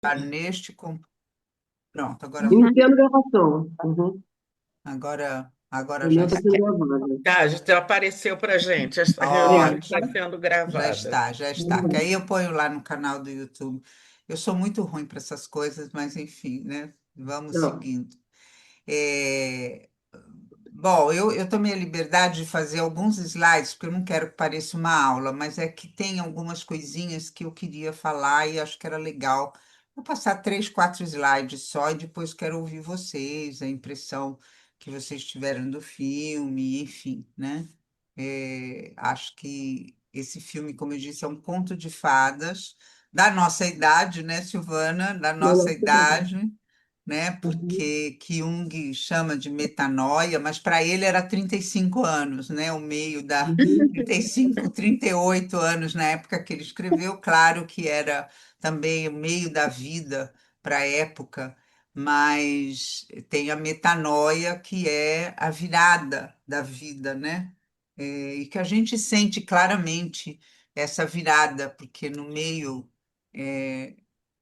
Tá neste. Pronto, Iniciando gravação. Uhum. agora já Reunião está está. sendo gravada. Tá, já apareceu para gente. Esta reunião É. está Ótimo, sendo já gravada. está, já está. Que Uhum. aí eu ponho lá no canal do YouTube. Eu sou muito ruim para essas coisas, mas enfim, né? Vamos Não. seguindo. É, Bom, eu tomei a liberdade de fazer alguns slides, porque eu não quero que pareça uma aula, mas é que tem algumas coisinhas que eu queria falar e acho que era legal. Vou passar três, quatro slides só e depois quero ouvir vocês, a impressão que vocês tiveram do filme, enfim, né? Acho que esse filme, como eu disse, é um conto de fadas da nossa idade, né, Silvana? Da Não, nossa não, não. idade, né? Uhum. Porque que Jung chama de metanoia, mas para ele era 35 anos, né? O meio da Uhum. 35, 38 anos na época que ele escreveu, claro que era também o meio da vida para a época, mas tem a metanoia que é a virada da vida, né? E que a gente sente claramente essa virada, porque no meio é,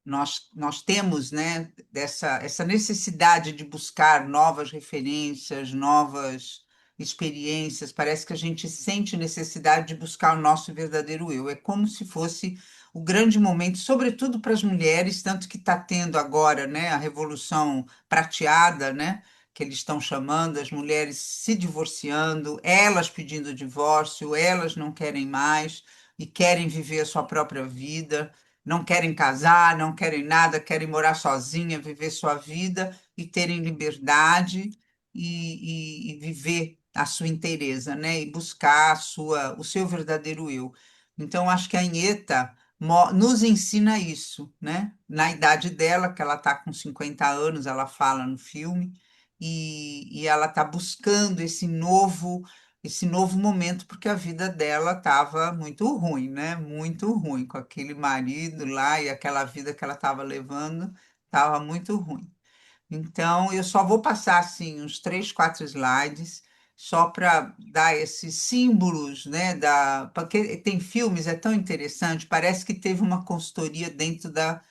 nós temos, né, essa necessidade de buscar novas referências, novas experiências. Parece que a gente sente necessidade de buscar o nosso verdadeiro eu. É como se fosse o grande momento, sobretudo para as mulheres, tanto que está tendo agora, né, a revolução prateada, né, que eles estão chamando, as mulheres se divorciando, elas pedindo divórcio, elas não querem mais e querem viver a sua própria vida, não querem casar, não querem nada, querem morar sozinha, viver sua vida e terem liberdade e viver a sua inteireza, né? E buscar o seu verdadeiro eu. Então, acho que a Inheta nos ensina isso, né? Na idade dela, que ela está com 50 anos, ela fala no filme, e ela está buscando esse novo momento, porque a vida dela estava muito ruim, né? Muito ruim, com aquele marido lá e aquela vida que ela estava levando, estava muito ruim. Então, eu só vou passar assim uns três, quatro slides, só para dar esses símbolos, né? Porque tem filmes, é tão interessante, parece que teve uma consultoria dentro da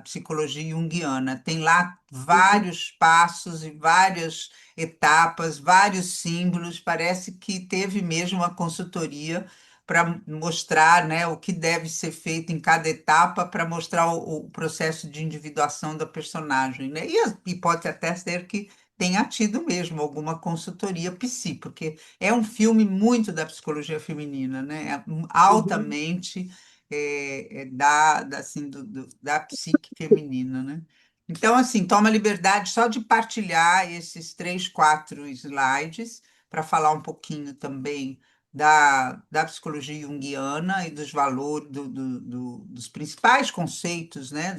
psicologia junguiana. Tem lá Uhum. vários passos e várias etapas, vários símbolos. Parece que teve mesmo uma consultoria para mostrar, né, o que deve ser feito em cada etapa para mostrar o processo de individuação da personagem, né? E pode até ser que tenha tido mesmo alguma consultoria psi, porque é um filme muito da psicologia feminina, né? É Uhum. altamente assim, da psique feminina, né? Então, assim, toma liberdade só de partilhar esses três, quatro slides para falar um pouquinho também da psicologia junguiana e dos valores, dos principais conceitos, né?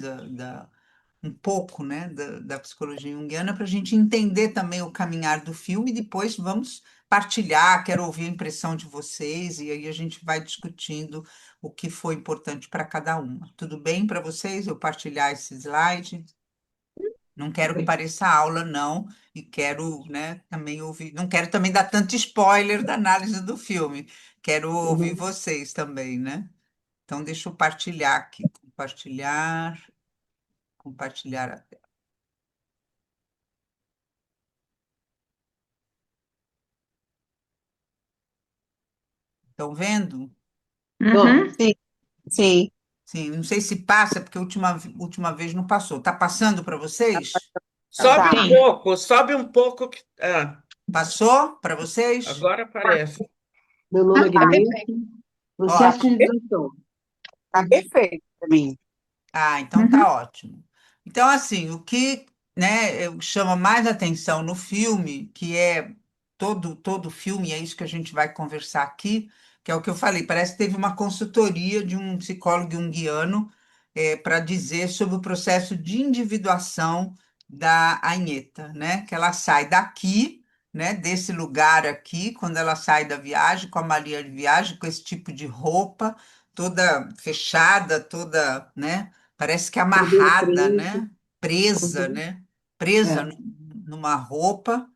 Um pouco, né, da psicologia junguiana para a gente entender também o caminhar do filme e depois vamos partilhar, quero ouvir a impressão de vocês e aí a gente vai discutindo o que foi importante para cada uma. Tudo bem para vocês eu partilhar esse slide? Não quero que Bem. pareça aula, não, e quero, né, também ouvir, não quero também dar tanto spoiler da análise do filme, quero ouvir Uhum. vocês também, né? Então, deixa eu partilhar aqui, compartilhar a tela. Estão vendo? Bom, Uhum. Sim, sim. Sim, não sei se passa, porque a última vez não passou. Está passando para vocês? Sobe um Tá. Sim. pouco, sobe um pouco. Passou para vocês? Agora aparece. meu nome é Não, tá Guilherme. perfeito. Processo de Ótimo. individuação. Tá perfeito para mim. Ah, então Uhum. tá ótimo. Então, assim, o que, né, chama mais atenção no filme, que é todo filme, é isso que a gente vai conversar aqui, que é o que eu falei, parece que teve uma consultoria de um psicólogo junguiano para dizer sobre o processo de individuação da Anheta, né? Que ela sai daqui, né, desse lugar aqui, quando ela sai da viagem, com a malinha de viagem, com esse tipo de roupa, toda fechada, toda, né? Parece que Cabelo amarrada, preto. né? Presa, Uhum. né? Presa É. numa roupa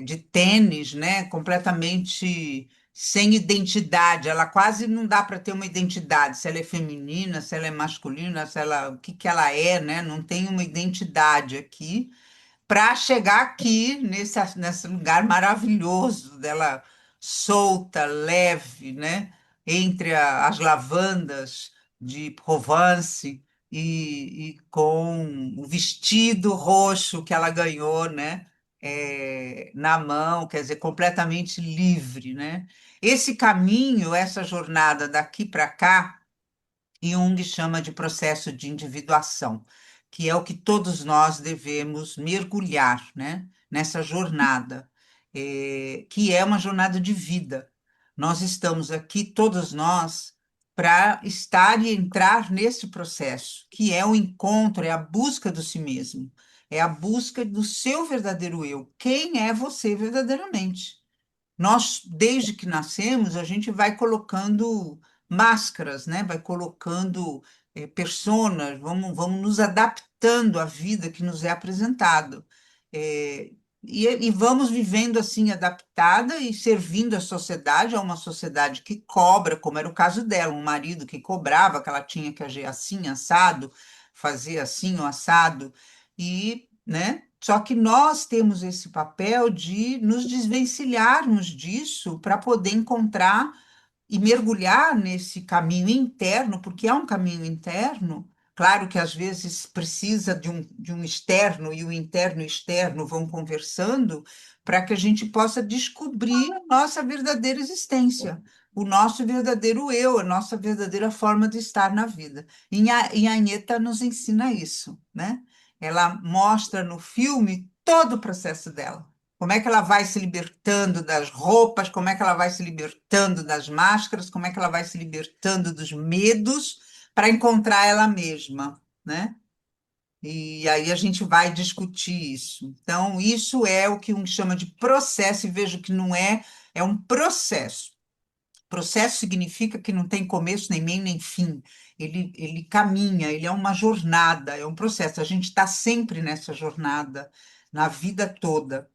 de tênis, né? Completamente. sem identidade. Ela quase não dá para ter uma identidade, se ela é feminina, se ela é masculina, se ela, o que que ela é, né? Não tem uma identidade aqui para chegar aqui nesse lugar maravilhoso dela solta, leve, né? Entre as lavandas de Provence e com o vestido roxo que ela ganhou, né? Na mão, quer dizer, completamente livre, né? Esse caminho, essa jornada daqui para cá, Jung chama de processo de individuação, que é o que todos nós devemos mergulhar, né, nessa jornada, que é uma jornada de vida. Nós estamos aqui, todos nós, para estar e entrar nesse processo, que é o encontro, é a busca do si mesmo, é a busca do seu verdadeiro eu. Quem é você verdadeiramente? Nós, desde que nascemos, a gente vai colocando máscaras, né? Vai colocando personas, vamos nos adaptando à vida que nos é apresentado. Eh, e vamos vivendo assim, adaptada e servindo a sociedade, a uma sociedade que cobra, como era o caso dela, um marido que cobrava que ela tinha que agir assim, assado, fazer assim, o assado, e, né? Só que nós temos esse papel de nos desvencilharmos disso para poder encontrar e mergulhar nesse caminho interno, porque é um caminho interno. Claro que às vezes precisa de um externo, e o interno e o externo vão conversando para que a gente possa descobrir a nossa verdadeira existência, o nosso verdadeiro eu, a nossa verdadeira forma de estar na vida. E a Anheta nos ensina isso, né? Ela mostra no filme todo o processo dela. Como é que ela vai se libertando das roupas, como é que ela vai se libertando das máscaras, como é que ela vai se libertando dos medos para encontrar ela mesma, né? E aí a gente vai discutir isso. Então, isso é o que um chama de processo, e vejo que não é, é um processo. Processo significa que não tem começo, nem meio, nem fim. Ele caminha, ele é uma jornada, é um processo. A gente está sempre nessa jornada, na vida toda.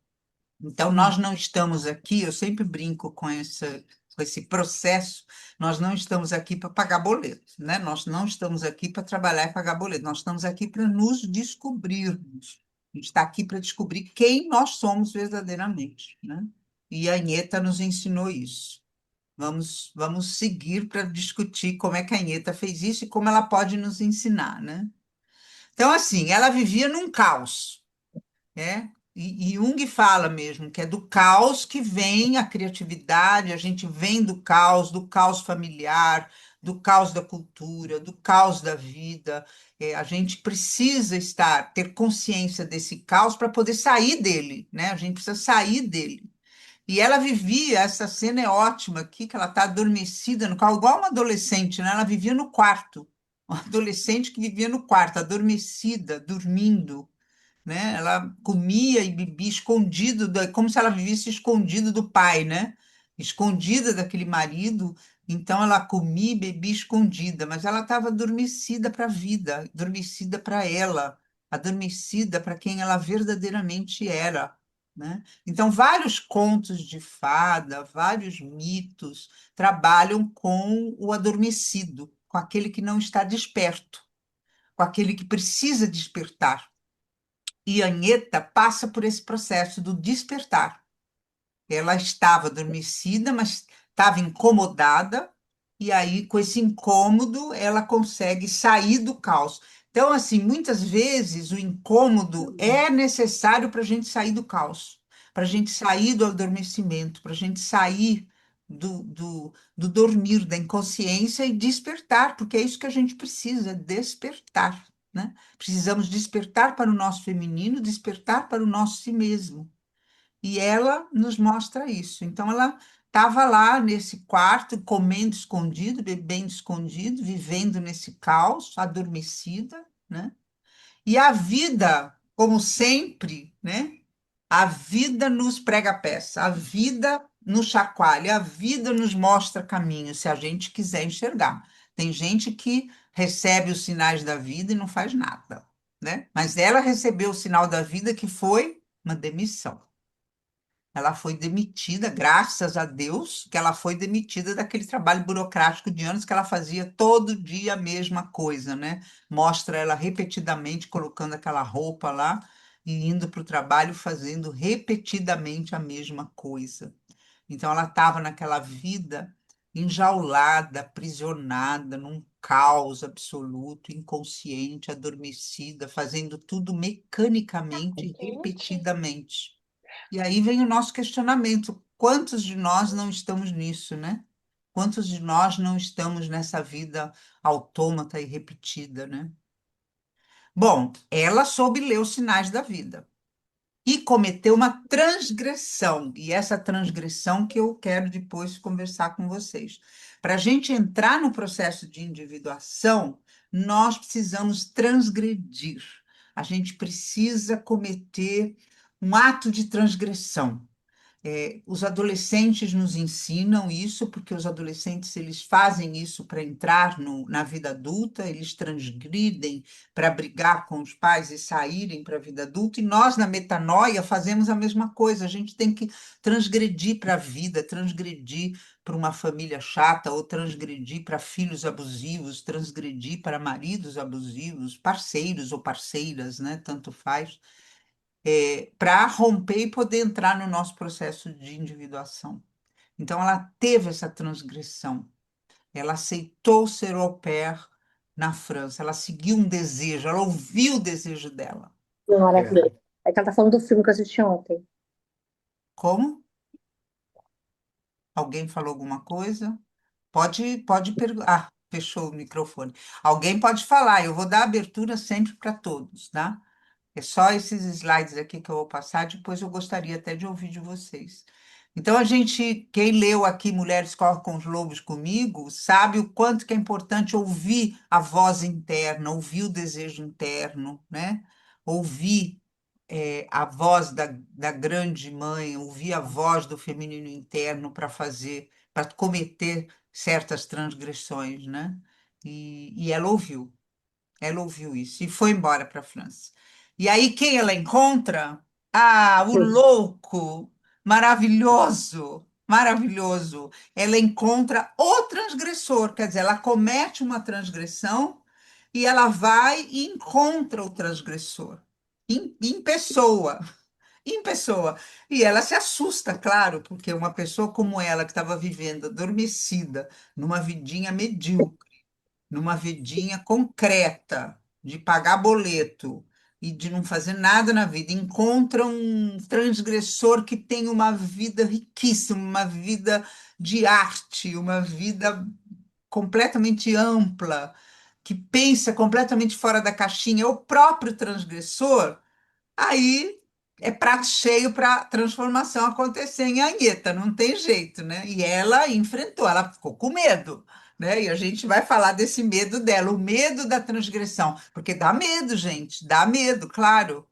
Então, nós não estamos aqui, eu sempre brinco com esse processo, nós não estamos aqui para pagar boleto, né? Nós não estamos aqui para trabalhar e pagar boleto, nós estamos aqui para nos descobrirmos. A gente está aqui para descobrir quem nós somos verdadeiramente, né? E a Anheta nos ensinou isso. Vamos seguir para discutir como é que a Anheta fez isso e como ela pode nos ensinar, né? Então, assim, ela vivia num caos, né? E Jung fala mesmo que é do caos que vem a criatividade, a gente vem do caos familiar, do caos da cultura, do caos da vida. A gente precisa ter consciência desse caos para poder sair dele, né? A gente precisa sair dele. E ela vivia, essa cena é ótima aqui, que ela está adormecida no carro, igual uma adolescente, né? Ela vivia no quarto, uma adolescente que vivia no quarto, adormecida, dormindo, né? Ela comia e bebia escondido, como se ela vivesse escondido do pai, né? Escondida daquele marido, então ela comia e bebia escondida, mas ela estava adormecida para a vida, adormecida para ela, adormecida para quem ela verdadeiramente era, né? Então, vários contos de fada, vários mitos trabalham com o adormecido, com aquele que não está desperto, com aquele que precisa despertar. E a Anheta passa por esse processo do despertar. Ela estava adormecida, mas estava incomodada, e aí, com esse incômodo, ela consegue sair do caos. Então, assim, muitas vezes o incômodo é necessário para a gente sair do caos, para a gente sair do adormecimento, para a gente sair do dormir, da inconsciência e despertar, porque é isso que a gente precisa, despertar, né? Precisamos despertar para o nosso feminino, despertar para o nosso si mesmo. E ela nos mostra isso. Então, ela estava lá nesse quarto, comendo escondido, bebendo escondido, vivendo nesse caos, adormecida, né? E a vida, como sempre, né? A vida nos prega peça, a vida nos chacoalha, a vida nos mostra caminho, se a gente quiser enxergar. Tem gente que recebe os sinais da vida e não faz nada, né? Mas ela recebeu o sinal da vida que foi uma demissão. Ela foi demitida, graças a Deus, que ela foi demitida daquele trabalho burocrático de anos que ela fazia todo dia a mesma coisa, né? Mostra ela repetidamente colocando aquela roupa lá e indo para o trabalho fazendo repetidamente a mesma coisa. Então ela estava naquela vida enjaulada, aprisionada, num caos absoluto, inconsciente, adormecida, fazendo tudo mecanicamente, repetidamente. E aí vem o nosso questionamento: quantos de nós não estamos nisso, né? Quantos de nós não estamos nessa vida autômata e repetida, né? Bom, ela soube ler os sinais da vida e cometeu uma transgressão. E essa transgressão que eu quero depois conversar com vocês. Para a gente entrar no processo de individuação, nós precisamos transgredir. A gente precisa cometer um ato de transgressão. Os adolescentes nos ensinam isso, porque os adolescentes eles fazem isso para entrar na vida adulta, eles transgridem para brigar com os pais e saírem para a vida adulta, e nós, na metanoia, fazemos a mesma coisa. A gente tem que transgredir para a vida, transgredir para uma família chata, ou transgredir para filhos abusivos, transgredir para maridos abusivos, parceiros ou parceiras, né? Tanto faz para romper e poder entrar no nosso processo de individuação. Então, ela teve essa transgressão. Ela aceitou ser au pair na França. Ela seguiu um desejo, ela ouviu o desejo dela. Maravilhoso. É que ela tá falando do filme que eu assisti ontem. Como? Alguém falou alguma coisa? Pode perguntar. Ah, fechou o microfone. Alguém pode falar, eu vou dar abertura sempre para todos, tá? É só esses slides aqui que eu vou passar, depois eu gostaria até de ouvir de vocês. Então, quem leu aqui Mulheres Correm com os Lobos comigo, sabe o quanto que é importante ouvir a voz interna, ouvir o desejo interno, né? Ouvir a voz da grande mãe, ouvir a voz do feminino interno para cometer certas transgressões, né? E ela ouviu isso e foi embora para a França. E aí, quem ela encontra? Ah, o louco, maravilhoso, maravilhoso. Ela encontra o transgressor, quer dizer, ela comete uma transgressão e ela vai e encontra o transgressor em pessoa. Em pessoa. E ela se assusta, claro, porque uma pessoa como ela, que estava vivendo adormecida, numa vidinha medíocre, numa vidinha concreta, de pagar boleto e de não fazer nada na vida, encontra um transgressor que tem uma vida riquíssima, uma vida de arte, uma vida completamente ampla, que pensa completamente fora da caixinha, é o próprio transgressor. Aí é prato cheio para a transformação acontecer em Anheta, não tem jeito, né? E ela enfrentou, ela ficou com medo, né? E a gente vai falar desse medo dela, o medo da transgressão, porque dá medo, gente, dá medo, claro.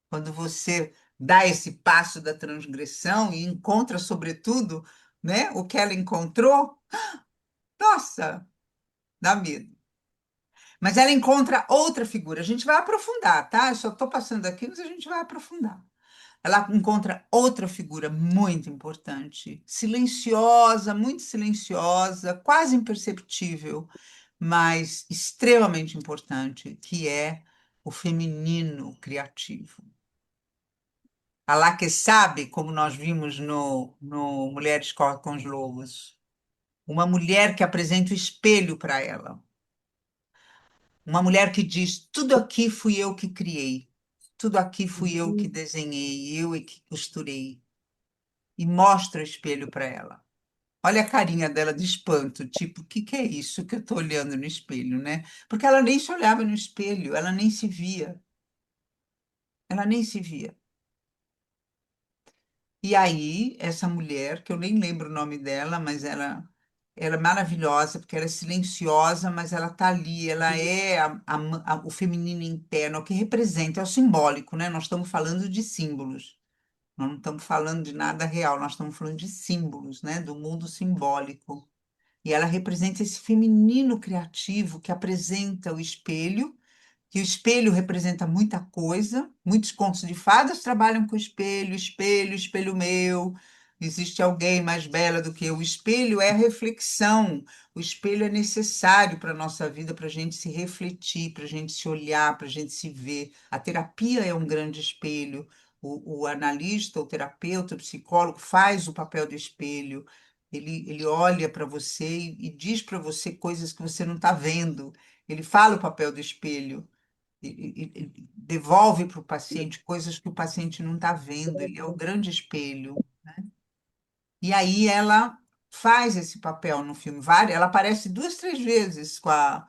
Quando você dá esse passo da transgressão e encontra, sobretudo, né, o que ela encontrou, nossa, dá medo. Mas ela encontra outra figura. A gente vai aprofundar, tá? Eu só estou passando aqui, mas a gente vai aprofundar. Ela encontra outra figura muito importante, silenciosa, muito silenciosa, quase imperceptível, mas extremamente importante, que é o feminino criativo. A lá que sabe, como nós vimos no Mulheres Correm com os Lobos, uma mulher que apresenta o espelho para ela. Uma mulher que diz: tudo aqui fui eu que criei, tudo aqui fui eu que desenhei, eu é que costurei. E mostra o espelho para ela. Olha a carinha dela de espanto, tipo, o que que é isso que eu estou olhando no espelho, né? Porque ela nem se olhava no espelho, ela nem se via, ela nem se via. E aí, essa mulher, que eu nem lembro o nome dela, mas ela é maravilhosa, porque ela é silenciosa, mas ela está ali, ela é o feminino interno, o que representa, é o simbólico, né? Nós estamos falando de símbolos, nós não estamos falando de nada real, nós estamos falando de símbolos, né? Do mundo simbólico. E ela representa esse feminino criativo que apresenta o espelho que o espelho representa muita coisa. Muitos contos de fadas trabalham com espelho, espelho, espelho meu. Existe alguém mais bela do que eu. O espelho é a reflexão. O espelho é necessário para a nossa vida, para a gente se refletir, para a gente se olhar, para a gente se ver. A terapia é um grande espelho. O analista, o terapeuta, o psicólogo faz o papel do espelho. Ele olha para você e diz para você coisas que você não está vendo. Ele fala o papel do espelho e devolve para o paciente coisas que o paciente não está vendo. Ele é o grande espelho. E aí ela faz esse papel no filme. Ela aparece duas, três vezes para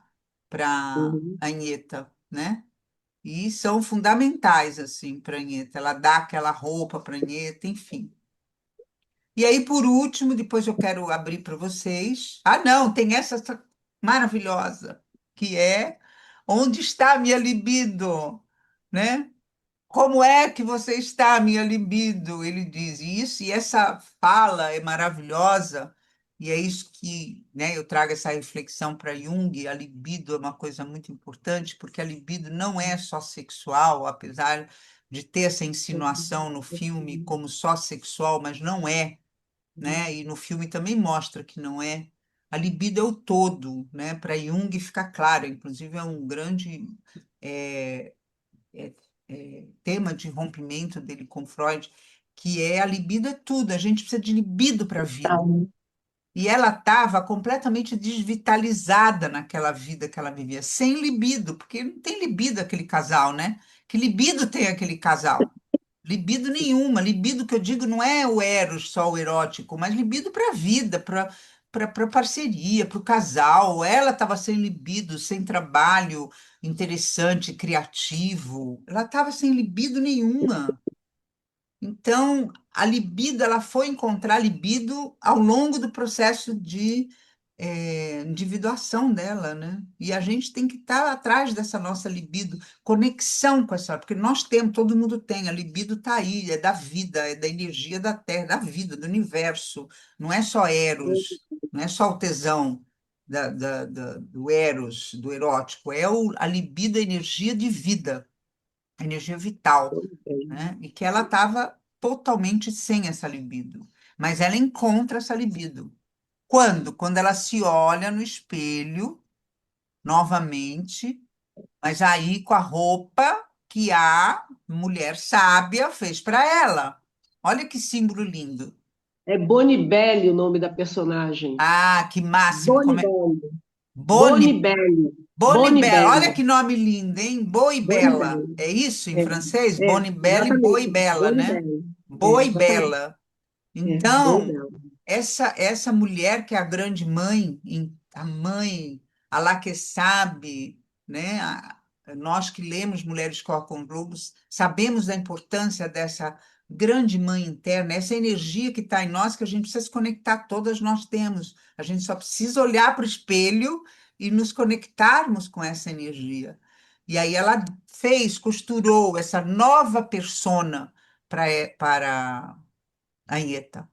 Uhum. a Anheta, né? E são fundamentais, assim, para a Anheta. Ela dá aquela roupa para a Anheta, enfim. E aí, por último, depois eu quero abrir para vocês. Ah, não, tem essa maravilhosa, que é Onde está a minha libido? Né? Como é que você está, minha libido? Ele diz isso, e essa fala é maravilhosa, e é isso que, né, eu trago essa reflexão para Jung. A libido é uma coisa muito importante, porque a libido não é só sexual, apesar de ter essa insinuação no filme como só sexual, mas não é, né? E no filme também mostra que não é. A libido é o todo, né? Para Jung fica claro, inclusive é um grande é, é, tema de rompimento dele com Freud, que é a libido é tudo, a gente precisa de libido para a Tá. vida. E ela estava completamente desvitalizada naquela vida que ela vivia, sem libido, porque não tem libido aquele casal, né? Que libido tem aquele casal? Libido nenhuma. Libido que eu digo não é o eros, só o erótico, mas libido para a vida, para parceria, para o casal. Ela estava sem libido, sem trabalho interessante, criativo. Ela estava sem libido nenhuma. Então, a libido, ela foi encontrar libido ao longo do processo de individuação dela, né? E a gente tem que estar atrás dessa nossa libido, conexão com essa, porque nós temos, todo mundo tem, a libido está aí, é da vida, é da energia da Terra, da vida, do universo. Não é só Eros, não é só o tesão do Eros, do erótico, é a libido, a energia de vida, a energia vital, né? E que ela estava totalmente sem essa libido. Mas ela encontra essa libido. Quando? Quando ela se olha no espelho novamente, mas aí com a roupa que a mulher sábia fez para ela. Olha que símbolo lindo. É Bonibelli o nome da personagem. Ah, que máximo. Bonibelli. Boni, Bonibelli. Bonibela. Olha Bonibelli. que nome lindo, hein? Boa e bela. Bonibelli. É isso em É, francês? é, Bonibela e boa e exatamente. bela, né? Bonibelli. É, Boa e exatamente. bela. É, Então, Bonibelli. essa mulher que é a grande mãe, a mãe, a lá que sabe, né? Nós que lemos Mulheres Corcam Globos, sabemos da importância dessa grande mãe interna, essa energia que está em nós, que a gente precisa se conectar, todas nós temos. A gente só precisa olhar para o espelho e nos conectarmos com essa energia. E aí ela costurou essa nova persona para a Anheta.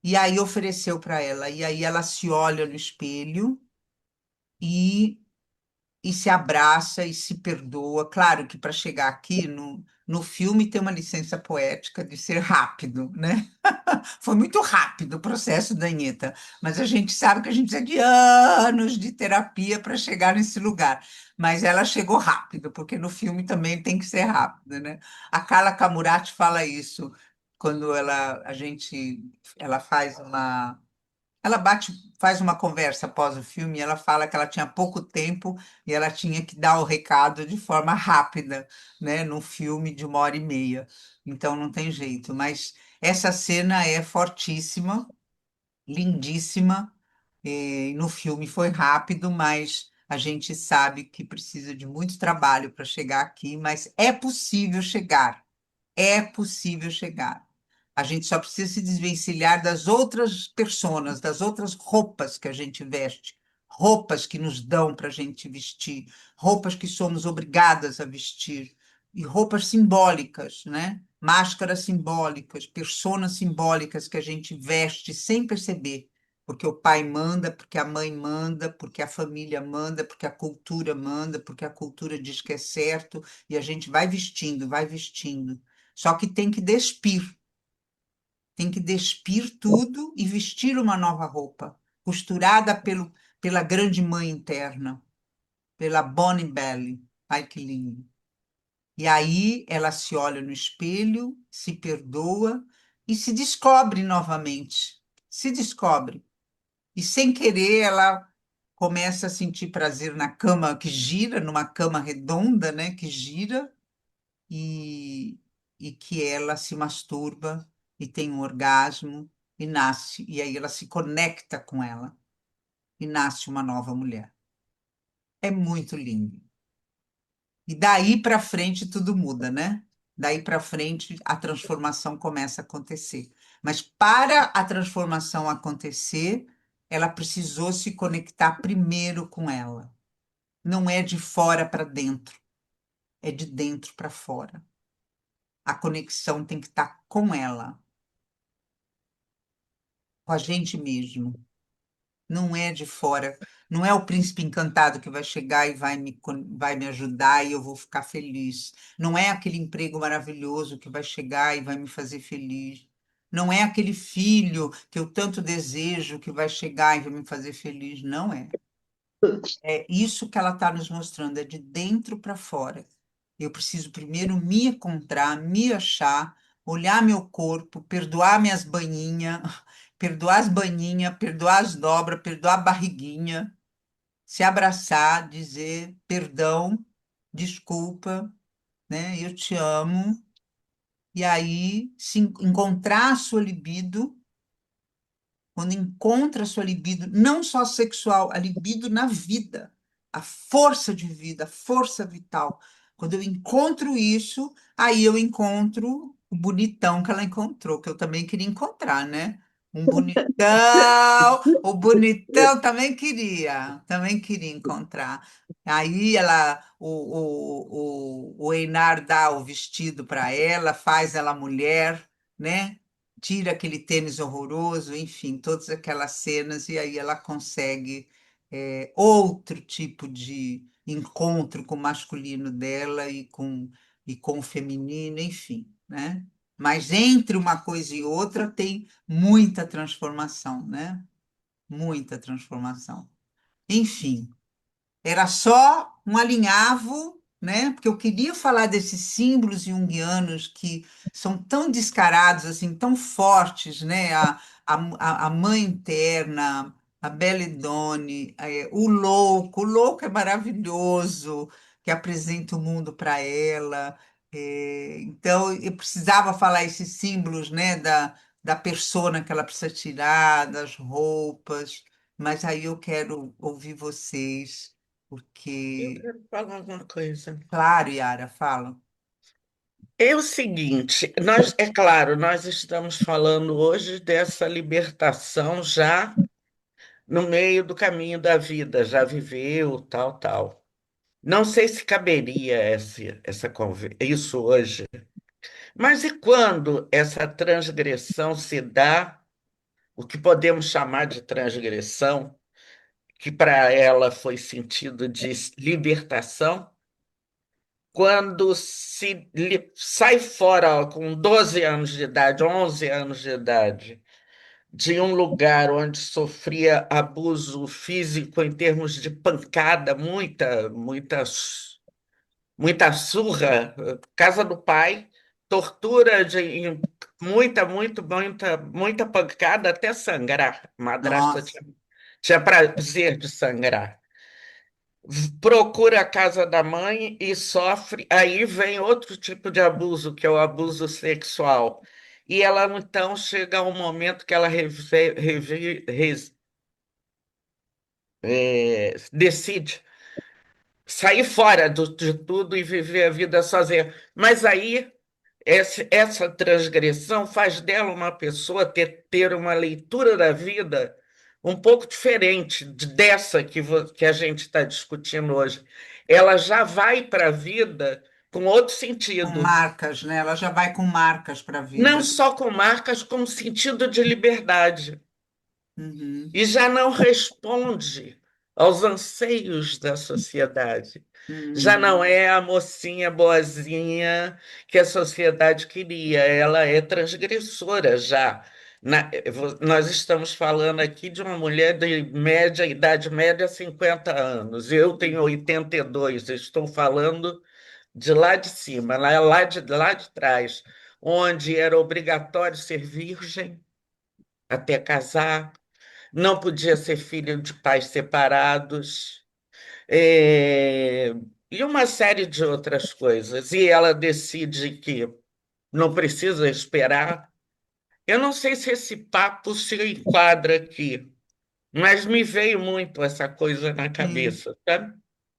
E aí ofereceu para ela. E aí ela se olha no espelho e, e se abraça e se perdoa. Claro que para chegar aqui no filme tem uma licença poética de ser rápido, né? Foi muito rápido o processo da Anitta, mas a gente sabe que a gente precisa de anos de terapia para chegar nesse lugar. Mas ela chegou rápido, porque no filme também tem que ser rápido, né? A Carla Camurati fala isso quando ela faz ela faz uma conversa após o filme, e ela fala que ela tinha pouco tempo e ela tinha que dar o recado de forma rápida, né, num filme de 1 hora e meia. Então não tem jeito. Mas essa cena é fortíssima, lindíssima. E no filme foi rápido, mas a gente sabe que precisa de muito trabalho para chegar aqui, mas é possível chegar. É possível chegar. A gente só precisa se desvencilhar das outras personas, das outras roupas que a gente veste, roupas que nos dão para a gente vestir, roupas que somos obrigadas a vestir, e roupas simbólicas, né? Máscaras simbólicas, personas simbólicas que a gente veste sem perceber. porque o pai manda, porque a mãe manda, porque a família manda, porque a cultura manda, porque a cultura diz que é certo, e a gente vai vestindo, vai vestindo. Só que tem que despir tudo e vestir uma nova roupa, costurada pela grande mãe interna, pela Bonnie Belly. Ai, que lindo. E aí ela se olha no espelho, se perdoa e se descobre novamente. Se descobre. E sem querer, ela começa a sentir prazer na cama que gira, numa cama redonda, né, que gira, e, e que ela se masturba e tem um orgasmo e nasce. E aí ela se conecta com ela e nasce uma nova mulher. É muito lindo. E daí para frente tudo muda, né? Daí para frente a transformação começa a acontecer. Mas para a transformação acontecer, ela precisou se conectar primeiro com ela. Não é de fora para dentro, é de dentro para fora. A conexão tem que estar com ela, com a gente mesmo. Não é de fora, não é o príncipe encantado que vai chegar e vai me ajudar e eu vou ficar feliz. Não é aquele emprego maravilhoso que vai chegar e vai me fazer feliz. Não é aquele filho que eu tanto desejo que vai chegar e vai me fazer feliz. Não é. É isso que ela está nos mostrando, é de dentro para fora. Eu preciso primeiro me encontrar, me achar, olhar meu corpo, perdoar minhas banhinhas, perdoar as banhinhas, perdoar as dobras, perdoar a barriguinha, se abraçar, dizer perdão, desculpa, né? Eu te amo. E aí encontrar a sua libido, quando encontra a sua libido, não só sexual, a libido na vida, a força de vida, a força vital. Quando eu encontro isso, aí eu encontro o bonitão que ela encontrou, que eu também queria encontrar, né? Um bonitão, o bonitão também queria encontrar. Aí o Einar dá o vestido para ela, faz ela mulher, né? Tira aquele tênis horroroso, enfim, todas aquelas cenas, e aí ela consegue outro tipo de encontro com o masculino dela e com o feminino, enfim, né? Mas entre uma coisa e outra tem muita transformação, né? Muita transformação. Enfim. Era só um alinhavo, né? Porque eu queria falar desses símbolos junguianos que são tão descarados, assim, tão fortes, né? A mãe interna, a Belledone, o louco é maravilhoso, que apresenta o mundo para ela. Então, eu precisava falar esses símbolos, né? Da persona que ela precisa tirar, das roupas, mas aí eu quero ouvir vocês. Eu Porque, quero falar uma coisa. claro, Yara, fala. É o seguinte, nós, é claro, nós estamos falando hoje dessa libertação já no meio do caminho da vida, já viveu, tal, tal. Não sei se caberia isso hoje, mas e quando essa transgressão se dá, o que podemos chamar de transgressão, que para ela foi sentido de libertação, quando sai fora ó, com 12 anos de idade, 11 anos de idade, de um lugar onde sofria abuso físico em termos de pancada, muita surra, casa do pai, tortura muita pancada até sangrar. A madrasta Nossa, tinha prazer de sangrar. Procura a casa da mãe e sofre. Aí vem outro tipo de abuso, que é o abuso sexual. E ela então chega a um momento que ela decide sair fora de tudo e viver a vida sozinha. Mas aí essa transgressão faz dela uma pessoa ter uma leitura da vida um pouco diferente dessa que a gente está discutindo hoje. Ela já vai para a vida com outro com sentido, marcas, né? Ela já vai com marcas para a não vida. só com marcas, com sentido de liberdade. Uhum, e já não responde aos anseios da sociedade. Já não uhum. é a mocinha boazinha que a sociedade queria, ela é transgressora já. Nós estamos falando aqui de uma mulher de média, idade média, 50 anos. Eu tenho 82, estou falando de lá de cima, lá de trás, onde era obrigatório ser virgem até casar, não podia ser filho de pais separados, é, e uma série de outras coisas. E ela decide que não precisa esperar. Eu não sei se esse papo se enquadra aqui, mas me veio muito essa coisa na Sim. cabeça, sabe?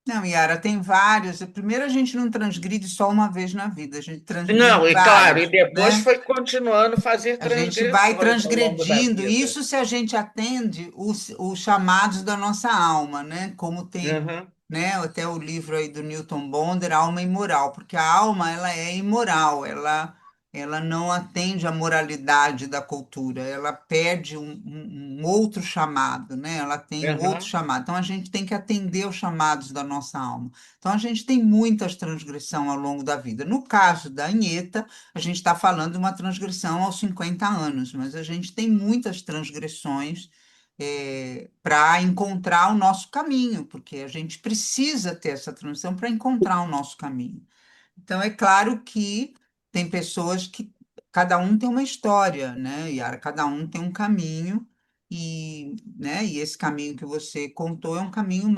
Não, Yara, tem vários. Primeiro, a gente não transgride só uma vez na vida, a gente transgride Não, e claro, e várias, depois né? foi continuando a fazer A gente vai transgressões ao longo da transgredindo, vida. isso se a gente atende os chamados da nossa alma, né? Como tem, Uhum, né, até o livro aí do Newton Bonder, Alma Imoral, porque a alma, ela é imoral, ela não atende à moralidade da cultura, ela pede um outro chamado, né? Ela tem um outro uhum. chamado. Então, a gente tem que atender os chamados da nossa alma. Então, a gente tem muitas transgressões ao longo da vida. No caso da Anheta, a gente está falando de uma transgressão aos 50 anos, mas a gente tem muitas transgressões para encontrar o nosso caminho, porque a gente precisa ter essa transição para encontrar o nosso caminho. Então, é claro que tem pessoas que cada um tem uma história, né, Yara? Cada um tem um caminho, e, né, e esse caminho que você contou é um caminho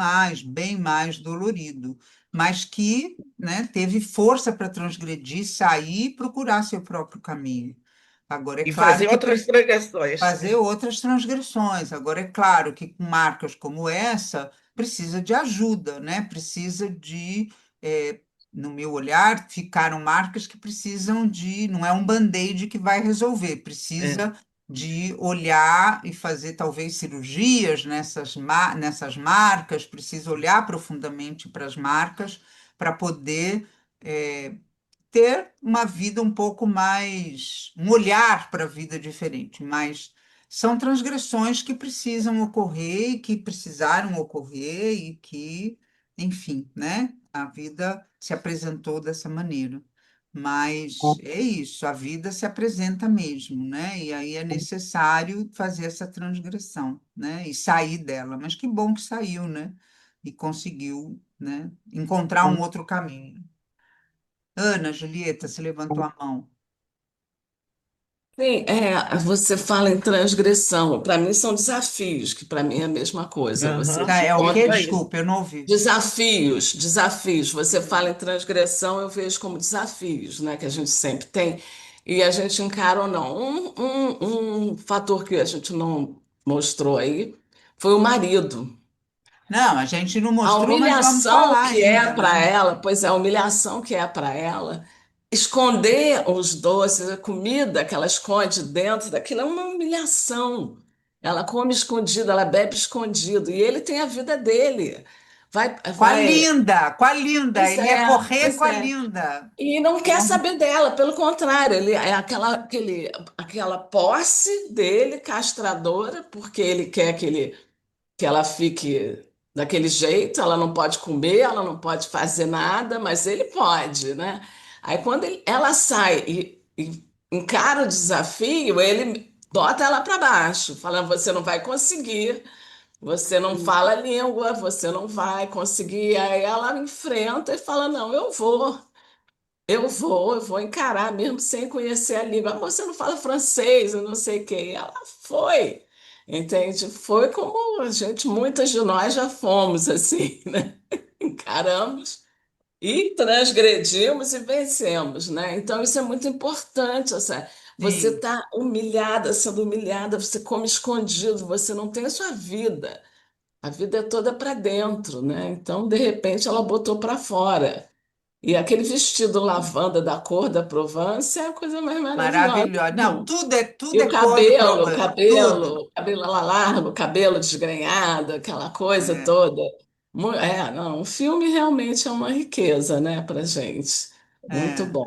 bem mais dolorido, mas que, né, teve força para transgredir, sair e procurar seu próprio caminho. Agora, é E claro fazer que outras pregações. fazer outras transgressões. Agora, é claro que com marcas como essa, precisa de ajuda, né? Precisa de, eh, no meu olhar, ficaram marcas que precisam de, não é um band-aid que vai resolver, É. precisa de olhar e fazer talvez cirurgias nessas marcas, precisa olhar profundamente para as marcas para poder ter uma vida um pouco mais, um olhar para a vida diferente, mas são transgressões que precisam ocorrer e que precisaram ocorrer e que, enfim, né? A vida se apresentou dessa maneira. Mas é isso, a vida se apresenta mesmo, né? E aí é necessário fazer essa transgressão, né? E sair dela. Mas que bom que saiu, né? E conseguiu, né? Encontrar um outro caminho. Ana, Julieta, você levantou a mão. Sim, você fala em transgressão. Para mim são desafios, que para mim é a mesma coisa. Você Aham, Tá, te é o quê? isso encontra aí. Desculpa, eu não ouvi. desafios, desafios. Você fala em transgressão, eu vejo como desafios, né, que a gente sempre tem. E a gente encara ou não. Um fator que a gente não mostrou aí foi o marido. Não, a gente não A mostrou, mas vamos humilhação falar que é ainda, para né? ela, pois é, a humilhação que é para ela, esconder os doces, a comida que ela esconde dentro daquilo é uma humilhação. Ela come escondido, ela bebe escondido, e ele tem a vida dele. Vai, vai, Com a Linda, pois ele ia é, correr com pois a é. Linda. E não quer saber dela, pelo contrário, ele é aquela posse dele castradora, porque ele quer que ela fique daquele jeito, ela não pode comer, ela não pode fazer nada, mas ele pode, né? Aí quando ela sai e encara o desafio, ele bota ela para baixo, falando: você não vai conseguir, você não fala a língua, você não vai conseguir. Aí ela enfrenta e fala: não, eu vou encarar mesmo sem conhecer a língua. "Ah, você não fala francês, eu não sei o quê." E ela foi, entende? Foi como a gente, muitas de nós já fomos assim, né? Encaramos e transgredimos e vencemos, né? Então isso é muito importante, você Sim, está humilhada, sendo humilhada, você come escondido, você não tem a sua vida. A vida é toda para dentro, né? Então, de repente, ela botou para fora. E aquele vestido lavanda da cor da Provence é a coisa mais maravilhosa maravilhosa. do Não, mundo. tudo E o é cor do cabelo, Provence, tudo. cabelo largo, cabelo desgrenhado, aquela coisa É. toda. Não, o filme realmente é uma riqueza, né, pra gente. Muito É. bom.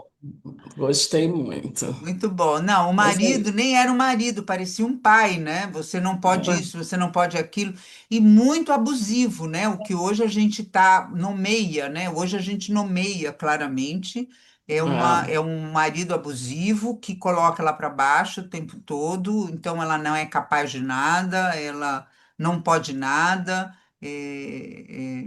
Gostei muito. Muito bom. Não, o Mas marido aí, nem era um marido, parecia um pai, né? Você não pode é, isso, você não pode aquilo. E muito abusivo, né? O que hoje a gente nomeia, né? Hoje a gente nomeia claramente. É um marido abusivo que coloca ela para baixo o tempo todo, então ela não é capaz de nada, ela não pode nada,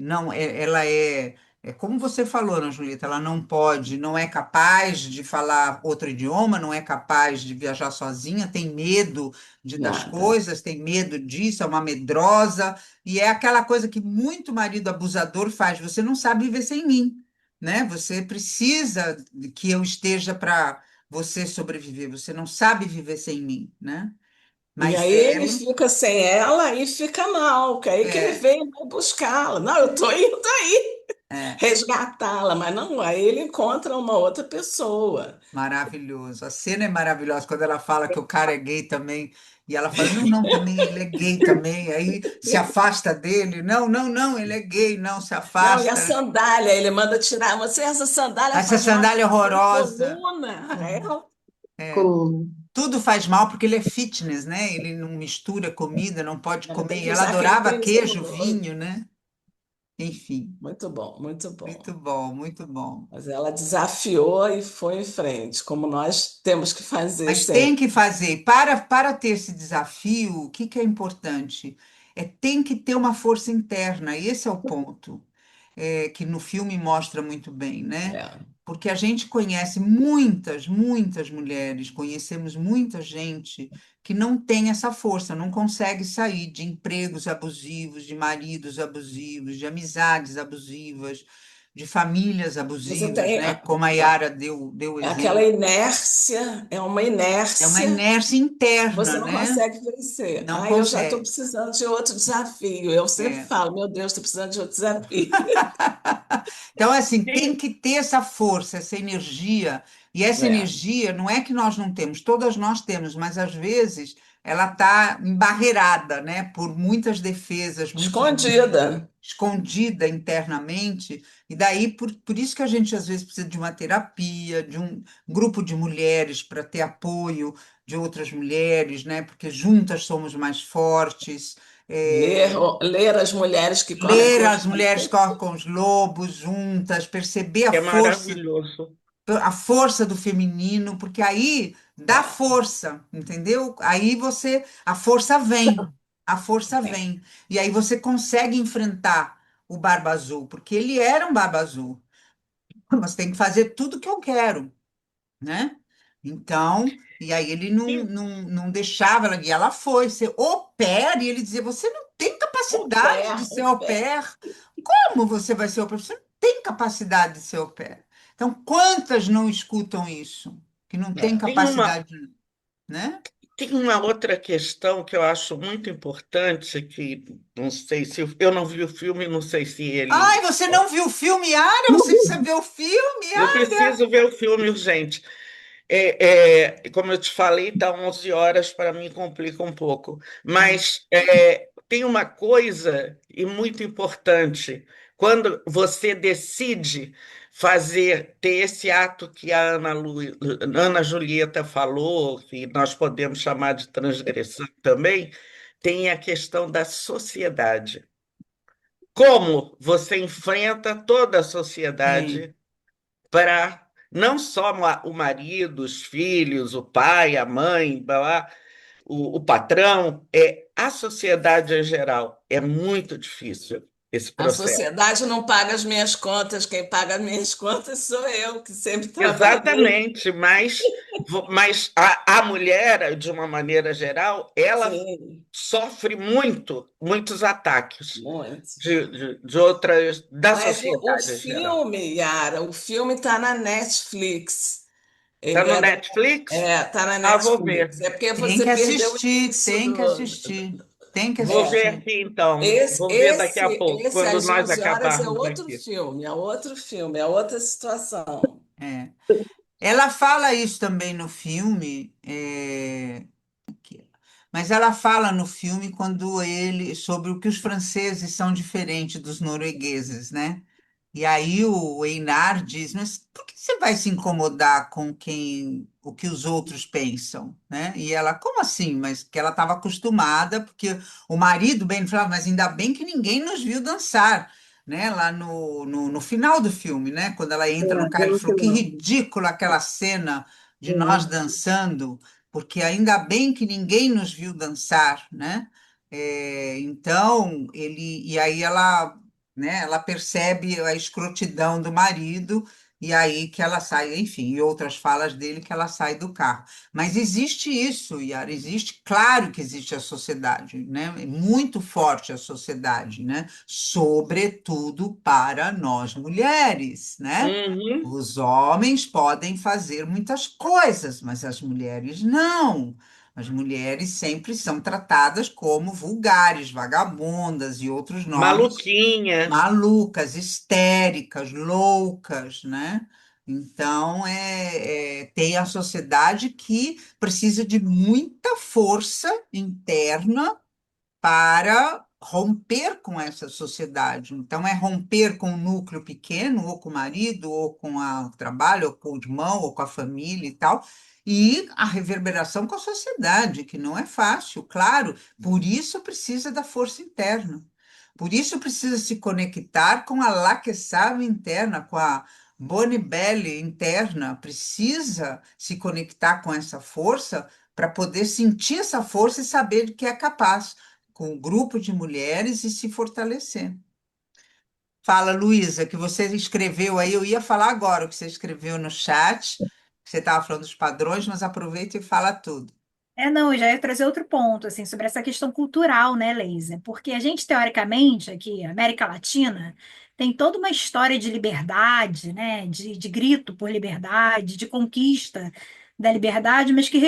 não, ela é como você falou, Ana Julieta, ela não pode, não é capaz de falar outro idioma, não é capaz de viajar sozinha, tem medo das nada. coisas, tem medo disso, é uma medrosa, e é aquela coisa que muito marido abusador faz, você não sabe viver sem mim, né? Você precisa de que eu esteja para você sobreviver, você não sabe viver sem mim, né? E Mas aí ele ela, fica sem ela e fica mal, que aí que ele é, vem e vai buscá-la. Não, eu tô indo aí é, resgatá-la, mas não, aí ele encontra uma outra pessoa. maravilhoso. A cena é maravilhosa quando ela fala que o cara é gay também. E ela fala: não, não, também ele é gay também. Aí se afasta dele: não, não, não, ele é gay, não, se Não, e a afasta. sandália, ele manda tirar. Você, essa sandália Essa faz mal sandália é na horrorosa. coluna. É, É, Com... tudo faz mal porque ele é fitness, né? Ele não mistura comida, não pode ela comer. tem E que ela usar aquele adorava tênis queijo, horroroso. vinho, né? Enfim, Muito bom, muito bom. muito bom, muito bom. Mas ela desafiou e foi em frente, como nós temos que fazer Mas tem sempre. que fazer. Para ter esse desafio, o que que é importante? Tem que ter uma força interna, e esse é o ponto, que no filme mostra muito bem, né? É. Porque a gente conhece muitas, muitas mulheres, conhecemos muita gente que não tem essa força, não consegue sair de empregos abusivos, de maridos abusivos, de amizades abusivas, de famílias Você abusivas, tem né? Como a Yara deu aquela exemplo. inércia, é uma É uma inércia inércia que você interna, não né? consegue vencer. Não Ah, eu já estou consegue. precisando de outro desafio. Eu sempre É. falo, meu Deus, estou precisando de outro desafio. Então, assim, tem Tem, que ter essa força, essa energia. E essa É. energia não é que nós não temos, todas nós temos, mas às vezes ela está embarreirada, né, por muitas defesas, muitos Escondida. escondida internamente. E daí, por isso que a gente às vezes precisa de uma terapia, de um grupo de mulheres para ter apoio de outras mulheres, né, porque juntas somos mais fortes. Ler, É, ler as mulheres que correm ler com os... as mulheres correm com os lobos juntas, perceber é maravilhoso. a força do feminino, porque aí dá É. força, entendeu? Aí a força vem, a força É. vem. E aí você consegue enfrentar o Barba Azul, porque ele era um Barba Azul. Mas tem que fazer tudo que eu quero, né? Então, e aí ele Tem não deixava ela, e ela foi ser au pair, e ele dizia, você não tem O capacidade de pé, ser o au pé. pair. Como você vai ser au pair? Você não tem capacidade de ser au pair. Então, quantas não escutam isso? Que não tem É. tem uma, capacidade, né? tem uma outra questão que eu acho muito importante, que não sei se eu não vi o filme, não sei se Ai, ele. você não viu o filme, Ara? Você precisa ver o filme, Eu Ara? preciso ver o filme urgente. Como eu te falei, está 11 horas, para mim complica um pouco. Mas tem uma coisa e muito importante. Quando você decide ter esse ato que a Ana Julieta falou, que nós podemos chamar de transgressão também, tem a questão da sociedade. Como você enfrenta toda a Sim, sociedade para não só o marido, os filhos, o pai, a mãe, blá, blá, o patrão, a sociedade em geral. É muito difícil esse A processo. sociedade não paga as minhas contas, quem paga as minhas contas sou eu, que sempre trabalhei. Exatamente, mas a mulher, de uma maneira geral, ela Sim, sofre muitos ataques muito. de outras, da Mas o sociedade em geral. filme, Yara, o filme está na Netflix. Está Ele no é, Netflix? tá na Ah, vou ver. Netflix. É porque você perdeu o início tem que do. assistir, tem que Vou ver assistir. aqui então. Esse, Vou ver daqui esse, a pouco, esse quando às nós 11 horas acabarmos aqui. é outra situação. É. Ela fala isso também no filme, aqui. Mas ela fala no filme quando ele sobre o que os franceses são diferentes dos noruegueses, né? E aí o Einar diz, mas por que você vai se incomodar com o que os outros pensam, né? E ela, como assim? Mas que ela estava acostumada, porque o marido bem falava, mas ainda bem que ninguém nos viu dançar, né? Lá no final do filme, né? Quando ela entra no É, carro, bem ele no falou, que final. ridículo aquela cena de nós É. dançando, porque ainda bem que ninguém nos viu dançar, né? Então, e aí ela, né? Ela percebe a escrotidão do marido e aí que ela sai, enfim, e outras falas dele que ela sai do carro. Mas existe isso, Yara, existe, claro que existe a sociedade, né? É muito forte a sociedade, né? Sobretudo para nós mulheres, né? Uhum. Os homens podem fazer muitas coisas, mas as mulheres não. As mulheres sempre são tratadas como vulgares, vagabundas e outros nomes Maluquinhas. malucas, histéricas, loucas, né? Então, tem a sociedade que precisa de muita força interna para romper com essa sociedade. Então, é romper com o núcleo pequeno, ou com o marido, ou com o trabalho, ou com o irmão, ou com a família e tal, e a reverberação com a sociedade, que não é fácil, claro. Por isso precisa da força interna. Por isso precisa se conectar com a Lakshmi interna, com a Bonne Belle interna. Precisa se conectar com essa força para poder sentir essa força e saber de que é capaz com um grupo de mulheres e se fortalecer. Fala, Luísa, que você escreveu aí, eu ia falar agora o que você escreveu no chat, que você estava falando dos padrões, mas aproveita e fala tudo. Não, eu já ia trazer outro ponto, assim, sobre essa questão cultural, né, Leisa? Porque a gente, teoricamente, aqui, América Latina, tem toda uma história de liberdade, né, de grito por liberdade, de conquista da liberdade, mas que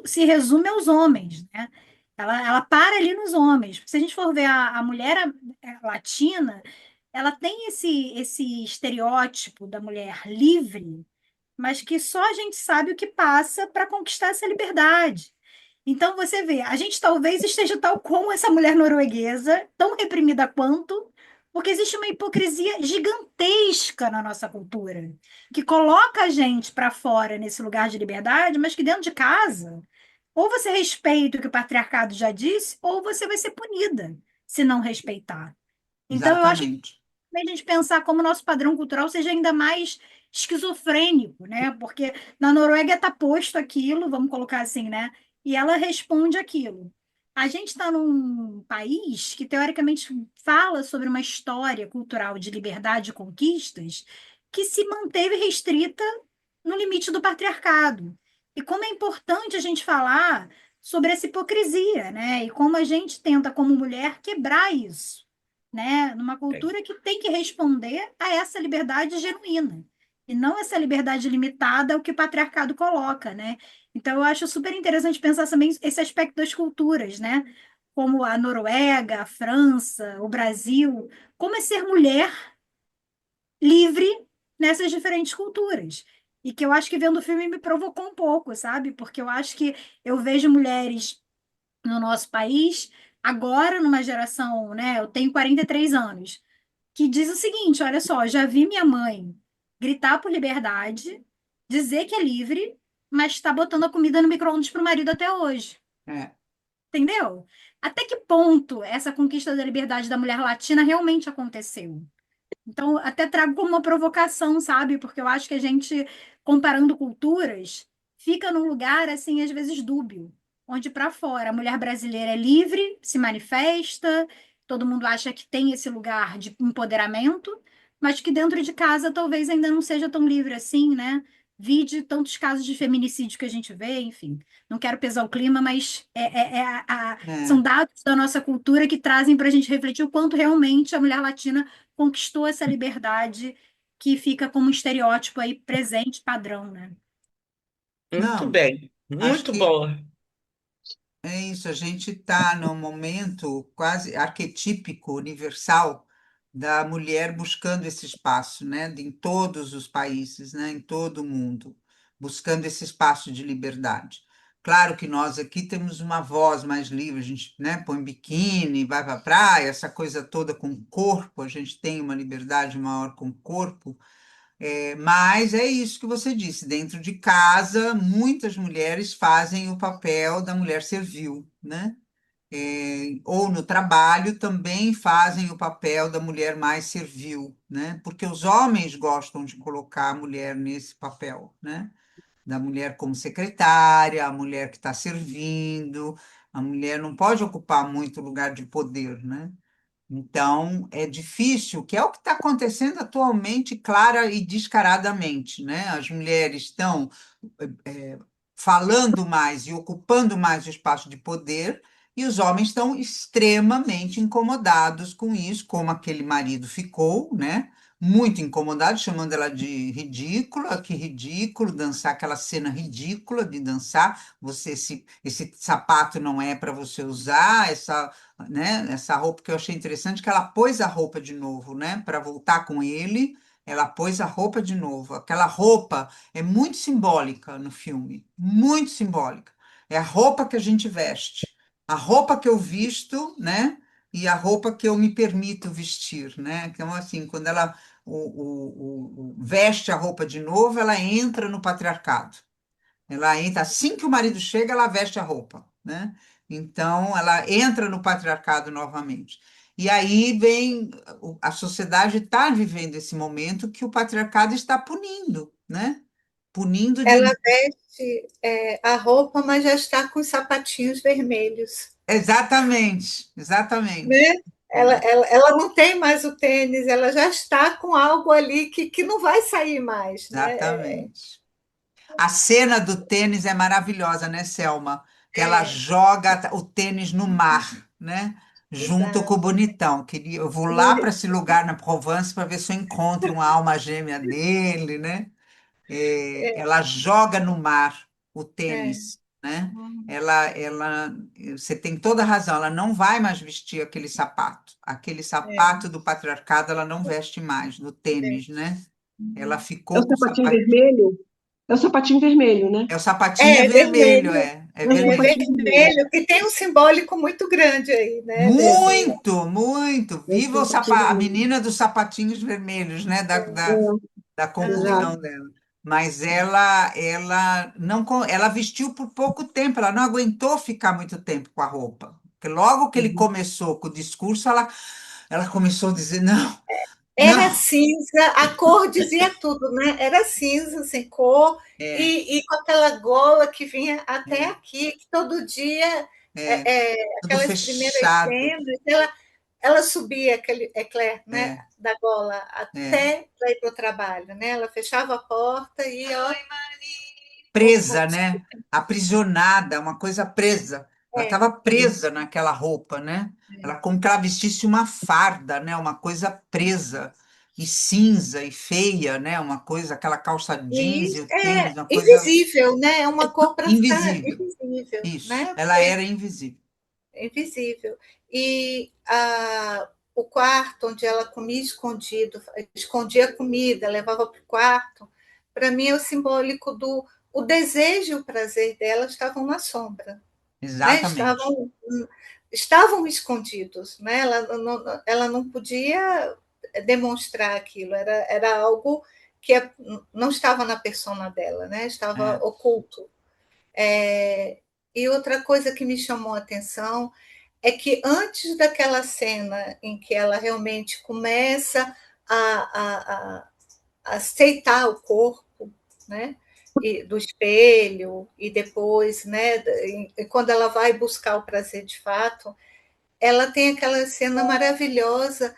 se resume aos homens, né? Ela para ali nos homens. Se a gente for ver a mulher latina, ela tem esse estereótipo da mulher livre, mas que só a gente sabe o que passa para conquistar essa liberdade. Então você vê, a gente talvez esteja tal como essa mulher norueguesa, tão reprimida quanto, porque existe uma hipocrisia gigantesca na nossa cultura, que coloca a gente para fora nesse lugar de liberdade, mas que dentro de casa, ou você respeita o que o patriarcado já disse, ou você vai ser punida se não respeitar. Então eu acho Exatamente. a gente pensar como o nosso padrão cultural seja ainda mais esquizofrênico, né? Porque na Noruega está posto aquilo, vamos colocar assim, né? E ela responde aquilo. A gente está num país que, teoricamente, fala sobre uma história cultural de liberdade e conquistas que se manteve restrita no limite do patriarcado. E como é importante a gente falar sobre essa hipocrisia, né? E como a gente tenta, como mulher, quebrar isso, né? Numa cultura que tem que responder a essa liberdade genuína e não essa liberdade limitada ao que o patriarcado coloca, né? Então eu acho super interessante pensar também esse aspecto das culturas, né? Como a Noruega, a França, o Brasil, como é ser mulher livre nessas diferentes culturas. E que eu acho que vendo o filme me provocou um pouco, sabe? Porque eu acho que eu vejo mulheres no nosso país, agora numa geração, né? Eu tenho 43 anos, que diz o seguinte: olha só, já vi minha mãe gritar por liberdade, dizer que é livre, mas está botando a comida no micro-ondas para o marido até hoje. É. Entendeu? Até que ponto essa conquista da liberdade da mulher latina realmente aconteceu? Então, até trago como uma provocação, sabe? Porque eu acho que a gente, comparando culturas, fica num lugar, assim, às vezes dúbio, onde para fora a mulher brasileira é livre, se manifesta, todo mundo acha que tem esse lugar de empoderamento, mas que dentro de casa talvez ainda não seja tão livre assim, né? Vide tantos casos de feminicídio que a gente vê, enfim. Não quero pesar o clima, mas são É. dados da nossa cultura que trazem para a gente refletir o quanto realmente a mulher latina conquistou essa liberdade que fica como um estereótipo aí presente, padrão, né? Muito Não, bem, acho muito que boa. é isso, a gente está num momento quase arquetípico, universal, da mulher buscando esse espaço, né, em todos os países, né, em todo o mundo, buscando esse espaço de liberdade. Claro que nós aqui temos uma voz mais livre, a gente, né, põe biquíni, vai para a praia, essa coisa toda com o corpo, a gente tem uma liberdade maior com o corpo, mas é isso que você disse, dentro de casa, muitas mulheres fazem o papel da mulher servil, né? Ou no trabalho também fazem o papel da mulher mais servil, né? Porque os homens gostam de colocar a mulher nesse papel, né? Da mulher como secretária, a mulher que está servindo, a mulher não pode ocupar muito lugar de poder, né? Então, é difícil, que é o que está acontecendo atualmente, clara e descaradamente, né? As mulheres estão falando mais e ocupando mais o espaço de poder, e os homens estão extremamente incomodados com isso, como aquele marido ficou, né? Muito incomodado, chamando ela de ridícula, que ridículo, dançar aquela cena ridícula de dançar. Você, esse sapato não é para você usar, né? Essa roupa que eu achei interessante, que ela pôs a roupa de novo, né? Para voltar com ele, ela pôs a roupa de novo. Aquela roupa é muito simbólica no filme, muito simbólica. É a roupa que a gente veste, a roupa que eu visto, né? E a roupa que eu me permito vestir, né? Então, assim, quando ela veste a roupa de novo, ela entra no patriarcado. Ela entra, assim que o marido chega, ela veste a roupa, né? Então, ela entra no patriarcado novamente. E aí vem, a sociedade está vivendo esse momento que o patriarcado está punindo, né? Punindo Ela de... veste a roupa, mas já está com os sapatinhos vermelhos, Exatamente, né? exatamente. Ela, É, ela, ela não tem mais o tênis, ela já está com algo ali que não vai sair mais, né? exatamente. A cena do tênis é maravilhosa, né, Selma? Que ela É, joga o tênis no mar, né? Junto com o exato. Bonitão. Eu vou lá para esse lugar na Provence para ver se eu encontro uma alma gêmea dele, né? Ela joga no mar o É, tênis, né? Você tem toda a razão, ela não vai mais vestir aquele sapato. Aquele é, sapato do patriarcado ela não veste mais, do tênis, é. né? Ela É o ficou com o sapatinho sapato. vermelho? É o sapatinho vermelho, né? É o sapatinho é É vermelho, vermelho, é É o é vermelho. sapatinho vermelho. vermelho, que tem um simbólico muito grande aí, né? Muito, muito. É o Viva sapatinho a vermelho. menina dos sapatinhos vermelhos, né? Da Exato. confusão dela. Mas ela não, ela vestiu por pouco tempo, ela não aguentou ficar muito tempo com a roupa. Porque logo que ele Uhum. começou com o discurso, ela começou a dizer: não, Era não. cinza, a cor dizia tudo, né? Era cinza, sem cor, É, e com aquela gola que vinha até é, aqui, que todo dia, é, tudo aquelas primeiras fechado. cenas, ela subia aquele eclair, né, É, da gola é. até para ir para o trabalho, né? Ela fechava a porta e ó, Presa, né? Aprisionada, uma coisa presa. Ela é, estava presa naquela roupa, né? Ela como que ela vestisse uma farda, né? Uma coisa presa e cinza e feia, né? Uma coisa, aquela calça jeans e e o tênis, uma coisa invisível, né? É uma cor para ficar invisível. invisível, Isso. né? Ela era invisível. Invisível. E o quarto onde ela comia escondido, escondia a comida, levava para o quarto, para mim é o simbólico do o desejo e o prazer dela estavam na sombra, né? Exatamente. Estavam escondidos, né? Ela não podia demonstrar aquilo, era algo que não estava na persona dela, né? Estava É. oculto. E outra coisa que me chamou a atenção é que antes daquela cena em que ela realmente começa a, a, a aceitar o corpo, né, do espelho, e depois, né, quando ela vai buscar o prazer de fato, ela tem aquela cena maravilhosa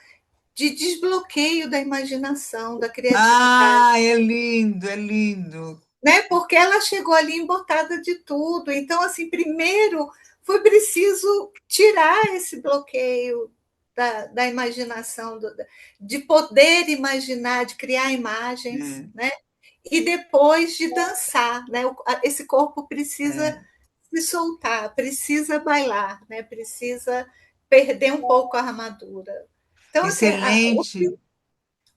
de desbloqueio da imaginação, da criatividade, Ah, é lindo, é lindo. né? Porque ela chegou ali embotada de tudo. Então, assim, primeiro foi preciso tirar esse bloqueio da imaginação, de poder imaginar, de criar imagens, É, né? E depois de dançar, né? Esse corpo precisa é. se soltar, precisa bailar, né? Precisa perder um pouco a armadura. Então, assim, Excelente,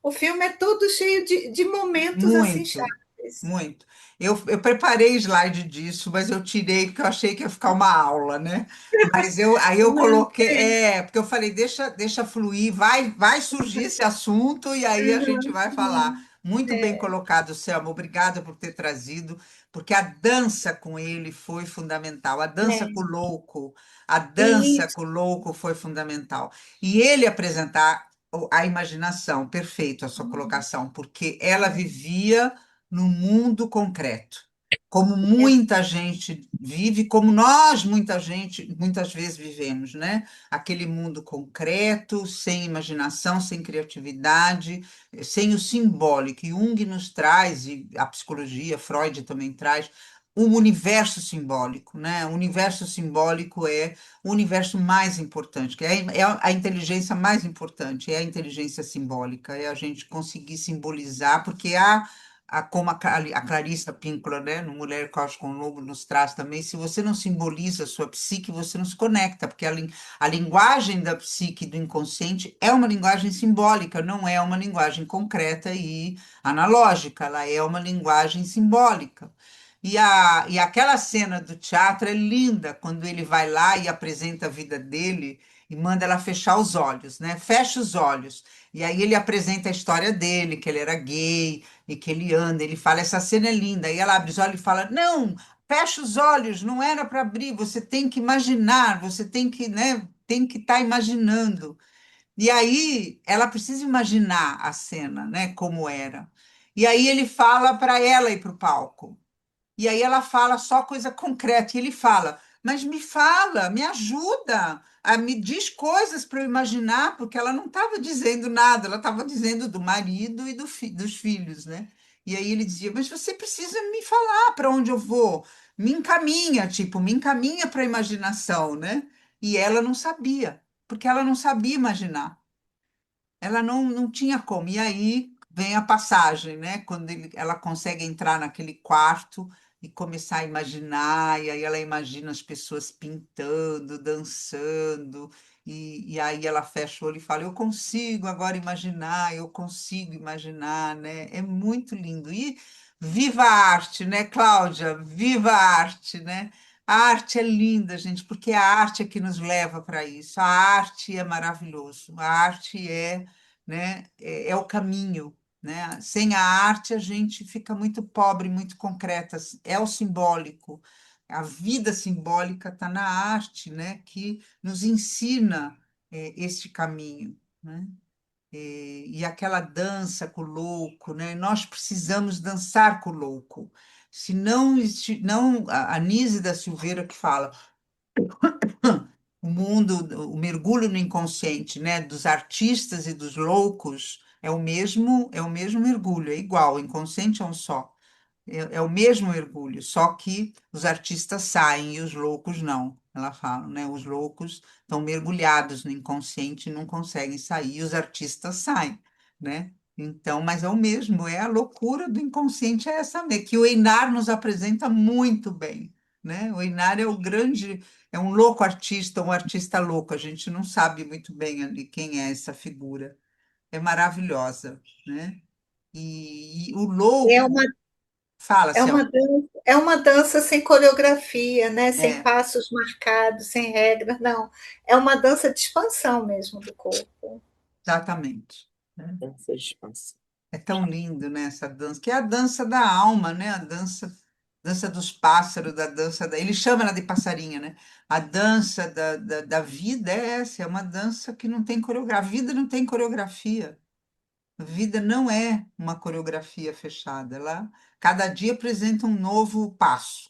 o filme é todo cheio de momentos assim muito. chaves, depois. muito. Eu preparei slide disso, mas eu tirei porque eu achei que ia ficar uma aula, né? Mas aí eu Não, coloquei, porque eu falei, deixa fluir, vai surgir esse assunto e aí a gente vai falar. sim, Muito bem é, colocado, Selma. Obrigada por ter trazido, porque a dança com ele foi fundamental. é. A dança Isso, com o louco foi fundamental. E ele apresentar a imaginação, perfeito a sua colocação, porque ela vivia no mundo concreto, como é, muita gente vive, como nós, muita gente, muitas vezes vivemos, né? Aquele mundo concreto, sem imaginação, sem criatividade, sem o simbólico. E Jung nos traz, e a psicologia, Freud também traz, um universo simbólico, né? O universo simbólico é o universo mais importante, que é a inteligência mais importante, é a inteligência simbólica, é a gente conseguir simbolizar, porque como a Clarissa Pinkola, né, no Mulher Costa com o Lobo nos traz também, se você não simboliza a sua psique, você não se conecta, porque a linguagem da psique do inconsciente é uma linguagem simbólica, não é uma linguagem concreta e analógica, ela é uma linguagem simbólica. E aquela cena do teatro é linda, quando ele vai lá e apresenta a vida dele e manda ela fechar os olhos, né? Fecha os olhos. E aí ele apresenta a história dele, que ele era gay e que ele anda, ele fala, essa cena é linda. E ela abre os olhos e fala, não, fecha os olhos, não era para abrir, você tem que imaginar, você tem que, né, tem que estar imaginando. E aí ela precisa imaginar a cena, né, como era. E aí ele fala para ela ir para o palco. E aí ela fala só coisa concreta. E ele fala, mas me fala, me ajuda, me diz coisas para eu imaginar, porque ela não estava dizendo nada, ela estava dizendo do marido e dos filhos, né? E aí ele dizia, mas você precisa me falar para onde eu vou, me encaminha, tipo, me encaminha para a imaginação, né? E ela não sabia, porque ela não sabia imaginar. Ela não tinha como. E aí vem a passagem, né? Quando ela consegue entrar naquele quarto e começar a imaginar, e aí ela imagina as pessoas pintando, dançando, e aí ela fecha o olho e fala: Eu consigo agora imaginar, eu consigo imaginar, né? É muito lindo. E viva a arte, né, Cláudia? Viva a arte, né? A arte é linda, gente, porque a arte é que nos leva para isso. A arte é maravilhoso. A arte né, é o caminho, né? Sem a arte a gente fica muito pobre, muito concreta. É o simbólico. A vida simbólica está na arte, né, que nos ensina este caminho, né? E aquela dança com o louco, né? Nós precisamos dançar com o louco. Se não, não a Nise da Silveira que fala, o mundo, o mergulho no inconsciente, né, dos artistas e dos loucos é o mesmo mergulho, é igual, o inconsciente é um só. É o mesmo mergulho, só que os artistas saem e os loucos não. Ela fala, né? Os loucos estão mergulhados no inconsciente e não conseguem sair, e os artistas saem, né? Então, mas é o mesmo, é a loucura do inconsciente, é essa mesmo, que o Einar nos apresenta muito bem, né? O Einar é o grande, é um louco artista, um artista louco, a gente não sabe muito bem ali quem é essa figura. É maravilhosa, né? E o é louco, uma, fala, Céu. é uma dança sem coreografia, né? Sem É, passos marcados, sem regras, não. É uma dança de expansão mesmo do corpo. exatamente. Né? Dança de expansão. É tão lindo, né, essa dança, que é a dança da alma, né? A dança dos pássaros, da dança da... Ele chama ela de passarinha, né? A dança da vida é essa, é uma dança que não tem coreografia. A vida não tem coreografia. A vida não é uma coreografia fechada. Ela, cada dia apresenta um novo passo.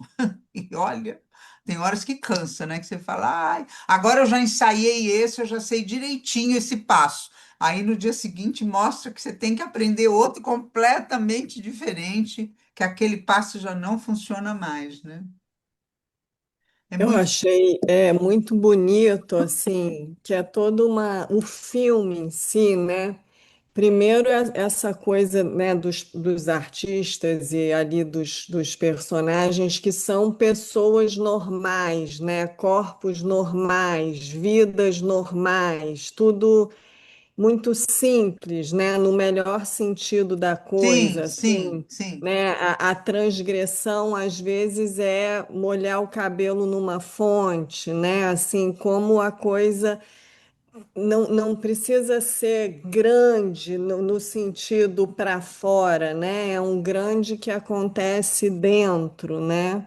E olha, tem horas que cansa, né? Que você fala, ai, agora eu já ensaiei esse, eu já sei direitinho esse passo. Aí no dia seguinte mostra que você tem que aprender outro completamente diferente, que aquele passo já não funciona mais, né? É Eu muito. achei muito bonito, assim, que é todo um filme em si, né? Primeiro, essa coisa, né, dos artistas e ali dos personagens que são pessoas normais, né? Corpos normais, vidas normais, tudo muito simples, né? No melhor sentido da Sim, coisa, sim, assim, sim. né? A transgressão às vezes é molhar o cabelo numa fonte, né? Assim, como a coisa não precisa ser grande no sentido para fora, né? É um grande que acontece dentro, né?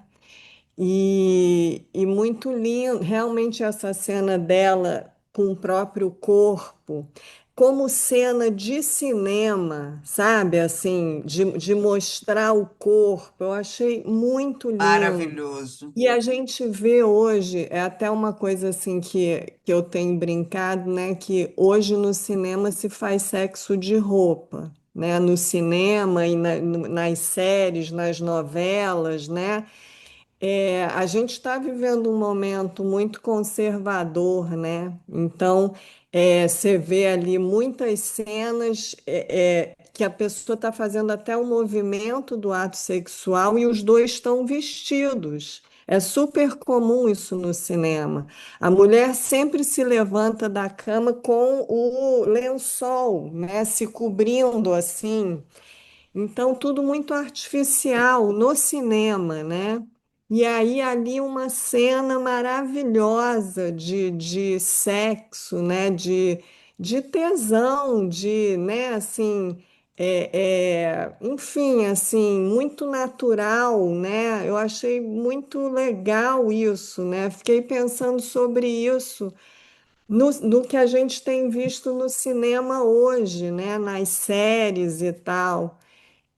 E muito lindo, realmente essa cena dela com o próprio corpo, como cena de cinema, sabe? Assim, de mostrar o corpo, eu achei muito lindo. Maravilhoso. E a gente vê hoje, é até uma coisa assim que eu tenho brincado, né? Que hoje no cinema se faz sexo de roupa, né? No cinema e nas séries, nas novelas, né? A gente está vivendo um momento muito conservador, né? Então, você vê ali muitas cenas que a pessoa está fazendo até o movimento do ato sexual e os dois estão vestidos. É super comum isso no cinema. A mulher sempre se levanta da cama com o lençol, né? Se cobrindo assim. Então, tudo muito artificial no cinema, né? E aí, ali, uma cena maravilhosa de sexo, né? De tesão, né? Assim, enfim, assim, muito natural, né? Eu achei muito legal isso, né? Fiquei pensando sobre isso no que a gente tem visto no cinema hoje, né? Nas séries e tal.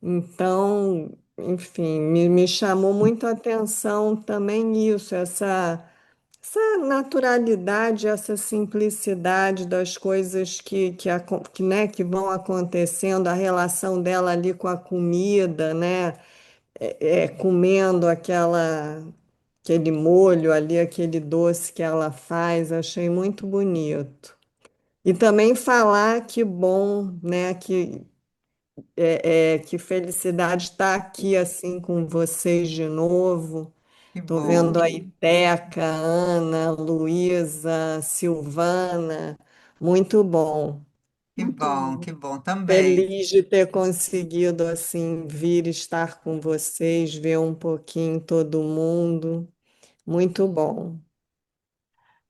Então, enfim, me chamou muito a atenção também isso, essa naturalidade, essa simplicidade das coisas né, que vão acontecendo, a relação dela ali com a comida, né, comendo aquele molho ali, aquele doce que ela faz, achei muito bonito. E também falar que bom, né, que felicidade estar aqui assim com vocês de novo. Que Estou bom, vendo aí Teca, Ana, Luísa, Silvana. Muito bom. que Muito bom, bom. que bom também. Feliz de ter conseguido assim vir estar com vocês, ver um pouquinho todo mundo. Muito bom.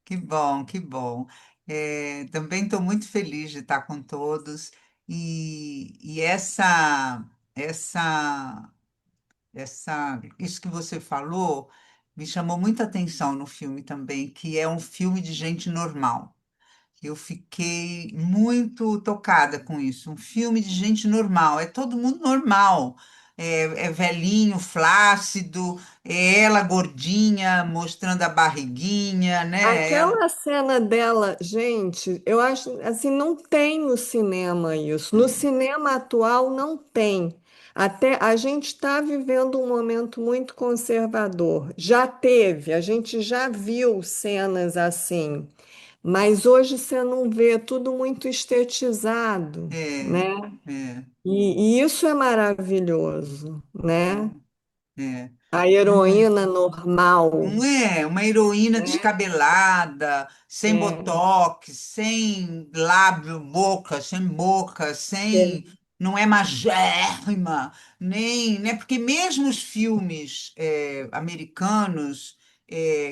Que bom, que bom. Também estou muito feliz de estar com todos e essa, isso que você falou me chamou muita atenção no filme também, que é um filme de gente normal. Eu fiquei muito tocada com isso. Um filme de gente normal, é todo mundo normal. É velhinho, flácido, é ela gordinha, mostrando a barriguinha, né? Aquela cena dela, gente, eu acho assim, não tem no cinema isso. No cinema atual não tem. Até a gente está vivendo um momento muito conservador. Já teve, a gente já viu cenas assim, mas hoje você não vê, tudo muito estetizado, É, né? é, E isso é maravilhoso, né? é. A heroína normal, Não é uma heroína né? descabelada, sem É, botox, sem lábio, boca, sem boca, sem, não é magérrima, nem, né? Porque mesmo os filmes americanos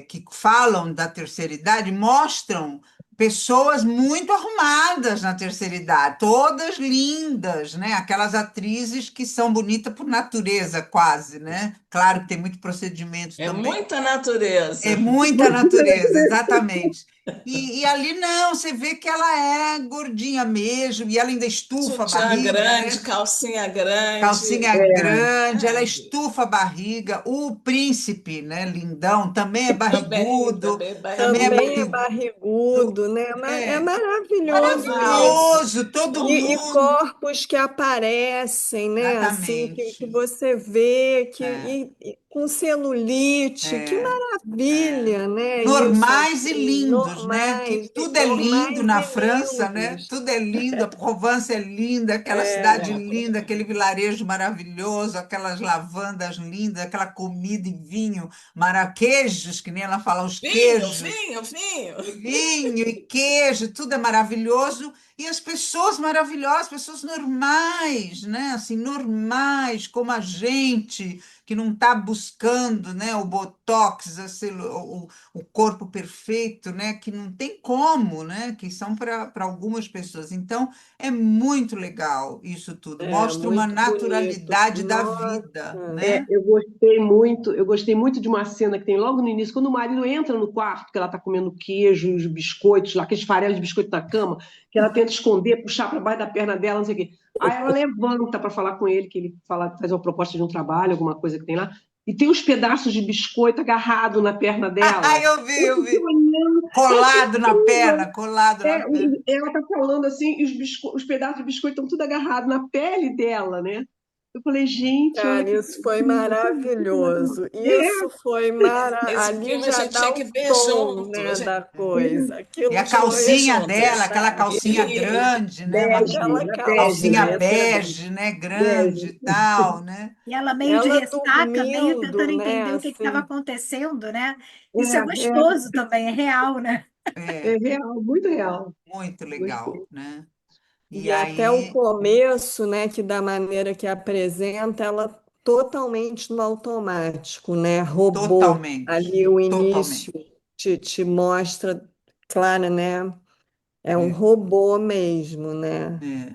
que falam da terceira idade mostram pessoas muito arrumadas na terceira idade, todas lindas, né? Aquelas atrizes que são bonitas por natureza, quase, né? Claro que tem muito procedimento É também, muita natureza. é muita natureza, exatamente. E ali não, você vê que ela é gordinha mesmo, e ela ainda estufa a Sutiã barriga, grande, né? calcinha grande. Calcinha grande, ela Ai, estufa a barriga. O príncipe, né, lindão, também é também, barrigudo, também também é também é barrigudo. barrigudo. barrigudo, né? É É maravilhoso isso. Demais. maravilhoso, todo E mundo. corpos que aparecem, né? Assim, que Exatamente. você vê, É, e com celulite, que é, é. maravilha, né? Isso, Normais e assim, lindos, né? Que normais, tudo é lindo normais na e França, né? lindos. Tudo é lindo, a Provence é linda, aquela cidade É. linda, aquele vilarejo maravilhoso, aquelas lavandas lindas, aquela comida e vinho, queijos, que nem ela fala, os Vinho, queijos, vinho, vinho. vinho e queijo, tudo é maravilhoso. E as pessoas maravilhosas, pessoas normais, né? Assim, normais, como a gente, que não está buscando, né, o botox, o corpo perfeito, né? Que não tem como, né? Que são para algumas pessoas. Então, é muito legal isso tudo. É Mostra uma muito bonito. naturalidade da vida, Nossa. né? Eu gostei muito de uma cena que tem logo no início, quando o marido entra no quarto, que ela está comendo queijo, os biscoitos, lá, aqueles farelos de biscoito na cama, que ela tenta esconder, puxar para baixo da perna dela, não sei o quê. Aí ela levanta para falar com ele, que ele fala, faz uma proposta de um trabalho, alguma coisa que tem lá, e tem uns pedaços de biscoito agarrado na perna dela. Eu Eu fiquei vi. olhando, achei Colado na incrível. perna, colado na perna. Ela está falando assim, e os pedaços de biscoito estão tudo agarrados na pele dela, né? Eu falei, gente, olha Cara, que isso foi coisa maravilhosa. maravilhoso. Isso foi Esse Ali filme a já gente dá tinha o que ver tom, junto. né, da É. coisa. E Aquilo a Tinha que ver foi calcinha dela, juntos. aquela calcinha E grande, né? Uma Bege, aquela na bege, calcinha né? calcinha. Essa era bege. bege, né? Grande e Bege. tal, né? E ela meio de Ela ressaca, meio dormindo, tentando né, entender o que estava assim. acontecendo, né? Isso é É, é, gostoso também, é real, né? é É, real, muito real. muito legal, Gostei. né? E E até o aí, começo, né, que da maneira que apresenta, ela totalmente no automático, né? Robô. totalmente, Ali o início totalmente. te mostra, claro, né? É um É, robô mesmo, né? é.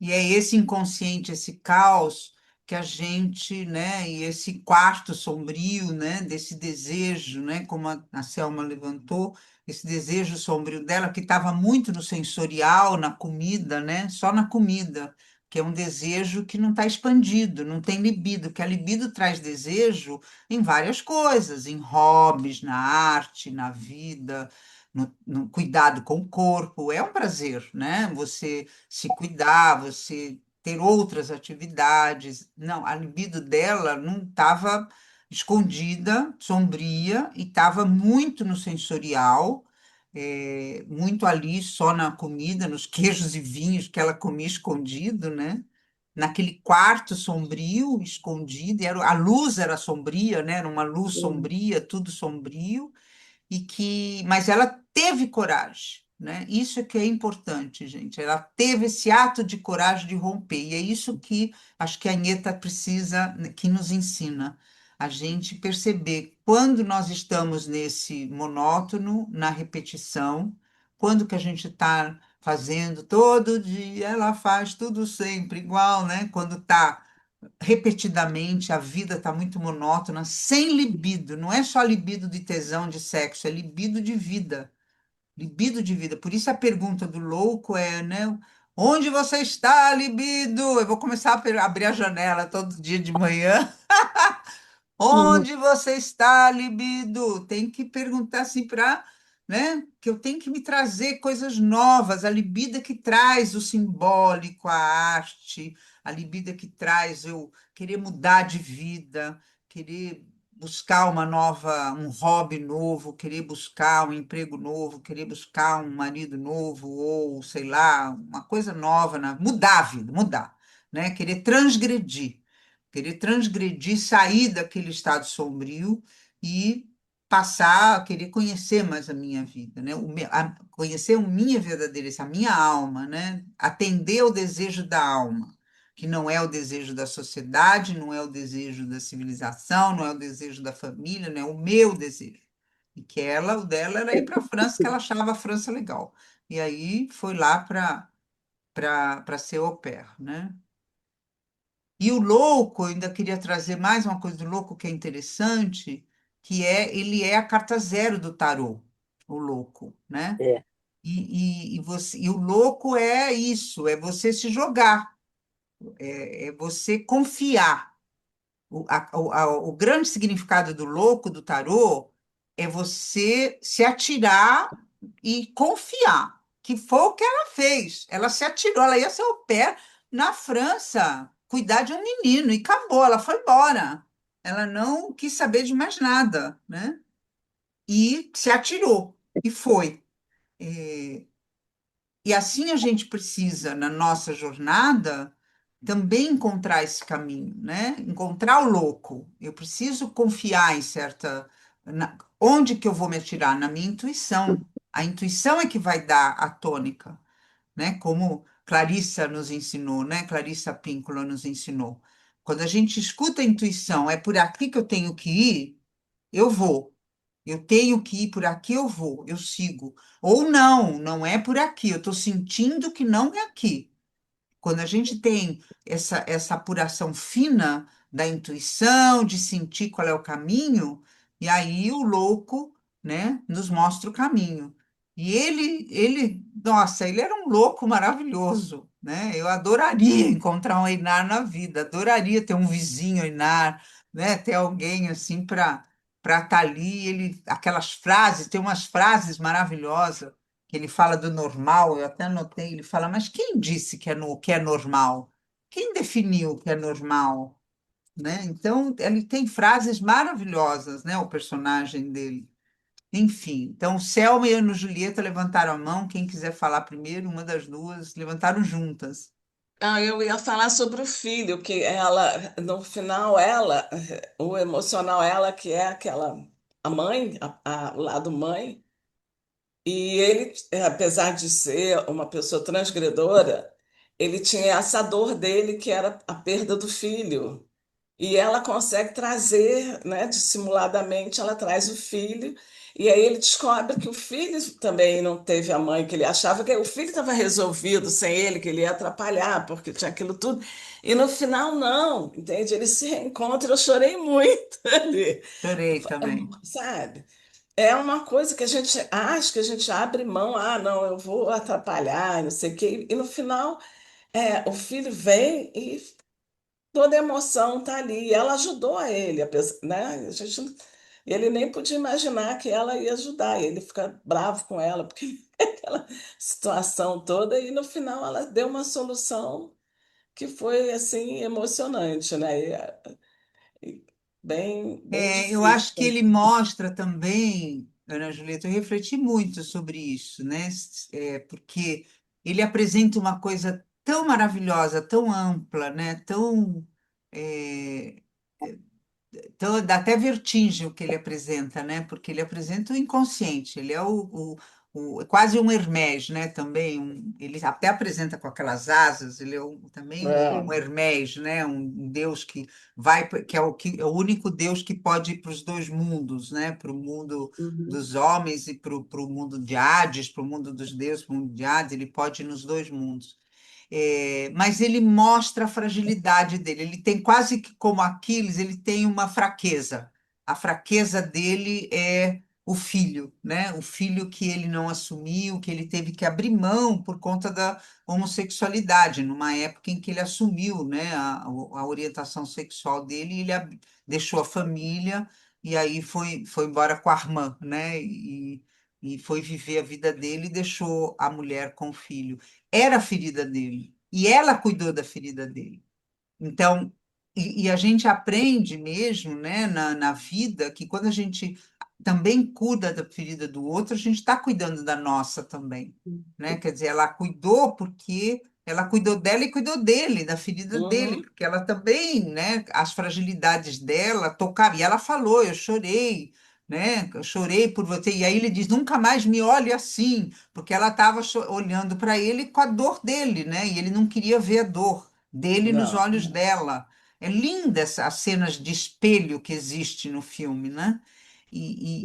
E é esse inconsciente, esse caos que a gente, né, e esse quarto sombrio, né, desse desejo, né, como a Selma levantou, esse desejo sombrio dela que estava muito no sensorial, na comida, né, só na comida, que é um desejo que não está expandido, não tem libido, que a libido traz desejo em várias coisas, em hobbies, na arte, na vida, no cuidado com o corpo, é um prazer, né? Você se cuidar, você ter outras atividades. Não, a libido dela não estava escondida, sombria, e estava muito no sensorial, muito ali só na comida, nos queijos e vinhos que ela comia escondido, né? Naquele quarto sombrio, escondido, a luz era sombria, né? Era uma luz sombria, tudo sombrio, mas ela teve coragem, né? Isso é que é importante, gente. Ela teve esse ato de coragem de romper, e é isso que acho que a Anheta precisa, né, que nos ensina a gente perceber quando nós estamos nesse monótono, na repetição, quando que a gente está fazendo todo dia, ela faz tudo sempre igual, né? Quando está repetidamente, a vida está muito monótona, sem libido. Não é só libido de tesão, de sexo, é libido de vida. Libido de vida. Por isso a pergunta do louco é, né? Onde você está, libido? Eu vou começar a abrir a janela todo dia de manhã. Uhum. Onde você está, libido? Tem que perguntar assim para, né? Que eu tenho que me trazer coisas novas. A libido é que traz o simbólico, a arte, a libido é que traz eu querer mudar de vida, querer buscar uma nova, um hobby novo, querer buscar um emprego novo, querer buscar um marido novo, ou sei lá, uma coisa nova, mudar a vida, mudar, né? Querer transgredir, sair daquele estado sombrio e passar a querer conhecer mais a minha vida, né? Conhecer a minha verdadeira, a minha alma, né? Atender ao desejo da alma, que não é o desejo da sociedade, não é o desejo da civilização, não é o desejo da família, não é o meu desejo. E que o dela era ir para a França, que ela achava a França legal. E aí foi lá para ser au pair, né? E o louco, eu ainda queria trazer mais uma coisa do louco que é interessante, que ele é a carta zero do tarô, o louco, né? É. E o louco é isso, é você se jogar, é você confiar. O grande significado do louco, do tarô, é você se atirar e confiar, que foi o que ela fez. Ela se atirou, ela ia ser au pair na França, cuidar de um menino, e acabou, ela foi embora. Ela não quis saber de mais nada, né? E se atirou, e foi. É, e assim a gente precisa, na nossa jornada, também encontrar esse caminho, né? Encontrar o louco. Eu preciso confiar em onde que eu vou me atirar? Na minha intuição. A intuição é que vai dar a tônica. né? Como Clarissa nos ensinou, né? Clarissa Píncola nos ensinou. Quando a gente escuta a intuição, é por aqui que eu tenho que ir, eu vou. Eu tenho que ir por aqui, eu vou, eu sigo. Ou não, não é por aqui, eu estou sentindo que não é aqui. Quando a gente tem essa apuração fina da intuição, de sentir qual é o caminho, e aí o louco, né, nos mostra o caminho. E nossa, ele era um louco maravilhoso, né? Eu adoraria encontrar um Einar na vida, adoraria ter um vizinho Einar, né? Ter alguém assim para estar ali. Ele, aquelas frases, tem umas frases maravilhosas que ele fala do normal, eu até anotei, ele fala, mas quem disse que é, que é normal? Quem definiu que é normal? Né? Então, ele tem frases maravilhosas, né, o personagem dele. Enfim, então, Selma e Ana Julieta levantaram a mão, quem quiser falar primeiro, uma das duas, levantaram juntas. Ah, eu ia falar sobre o filho, que ela, no final, ela, o emocional, ela que é aquela, a mãe, o lado mãe, e ele, apesar de ser uma pessoa transgredora, ele tinha essa dor dele, que era a perda do filho. E ela consegue trazer, né, dissimuladamente, ela traz o filho, e aí ele descobre que o filho também não teve a mãe que ele achava que o filho estava resolvido sem ele, que ele ia atrapalhar, porque tinha aquilo tudo. E no final, não, entende? Eles se reencontram, eu chorei muito ali, Chorei também. sabe? É uma coisa que a gente acha que a gente abre mão, ah, não, eu vou atrapalhar, não sei o quê, e no final, o filho vem e toda a emoção tá ali. E ela ajudou a ele, né? Ele nem podia imaginar que ela ia ajudar. Ele fica bravo com ela, porque aquela situação toda, e no final ela deu uma solução que foi assim emocionante, né? E bem, bem Eu difícil. acho que ele mostra também, Ana Julieta, eu refleti muito sobre isso, né? Porque ele apresenta uma coisa tão maravilhosa, tão ampla, né? Tão, é, então, dá até vertigem o que ele apresenta, né? Porque ele apresenta o inconsciente, ele é quase um Hermés, né? Também, ele até apresenta com aquelas asas, ele é também um É. Hermés, né? Um deus que vai, que é o único deus que pode ir para os dois mundos, né? Para o mundo Uhum. dos homens e para o mundo de Hades, para o mundo dos deuses, para o mundo de Hades, ele pode ir nos dois mundos. Mas ele mostra a fragilidade dele. Ele tem quase que como Aquiles, ele tem uma fraqueza. A fraqueza dele é o filho, né? O filho que ele não assumiu, que ele teve que abrir mão por conta da homossexualidade, numa época em que ele assumiu, né, a orientação sexual dele, e ele deixou a família e aí foi embora com a irmã, né? E foi viver a vida dele e deixou a mulher com o filho. Era a ferida dele. E ela cuidou da ferida dele. Então, a gente aprende mesmo, né, na vida, que quando a gente também cuida da ferida do outro, a gente está cuidando da nossa também, né? Quer dizer, ela cuidou porque ela cuidou dela e cuidou dele, da ferida dele, Uhum. porque ela também, né, as fragilidades dela tocaram. E ela falou, eu chorei, né? Eu chorei por você. E aí ele diz, nunca mais me olhe assim, porque ela estava olhando para ele com a dor dele, né? E ele não queria ver a dor dele nos Não. olhos dela. É linda as cenas de espelho que existe no filme, né?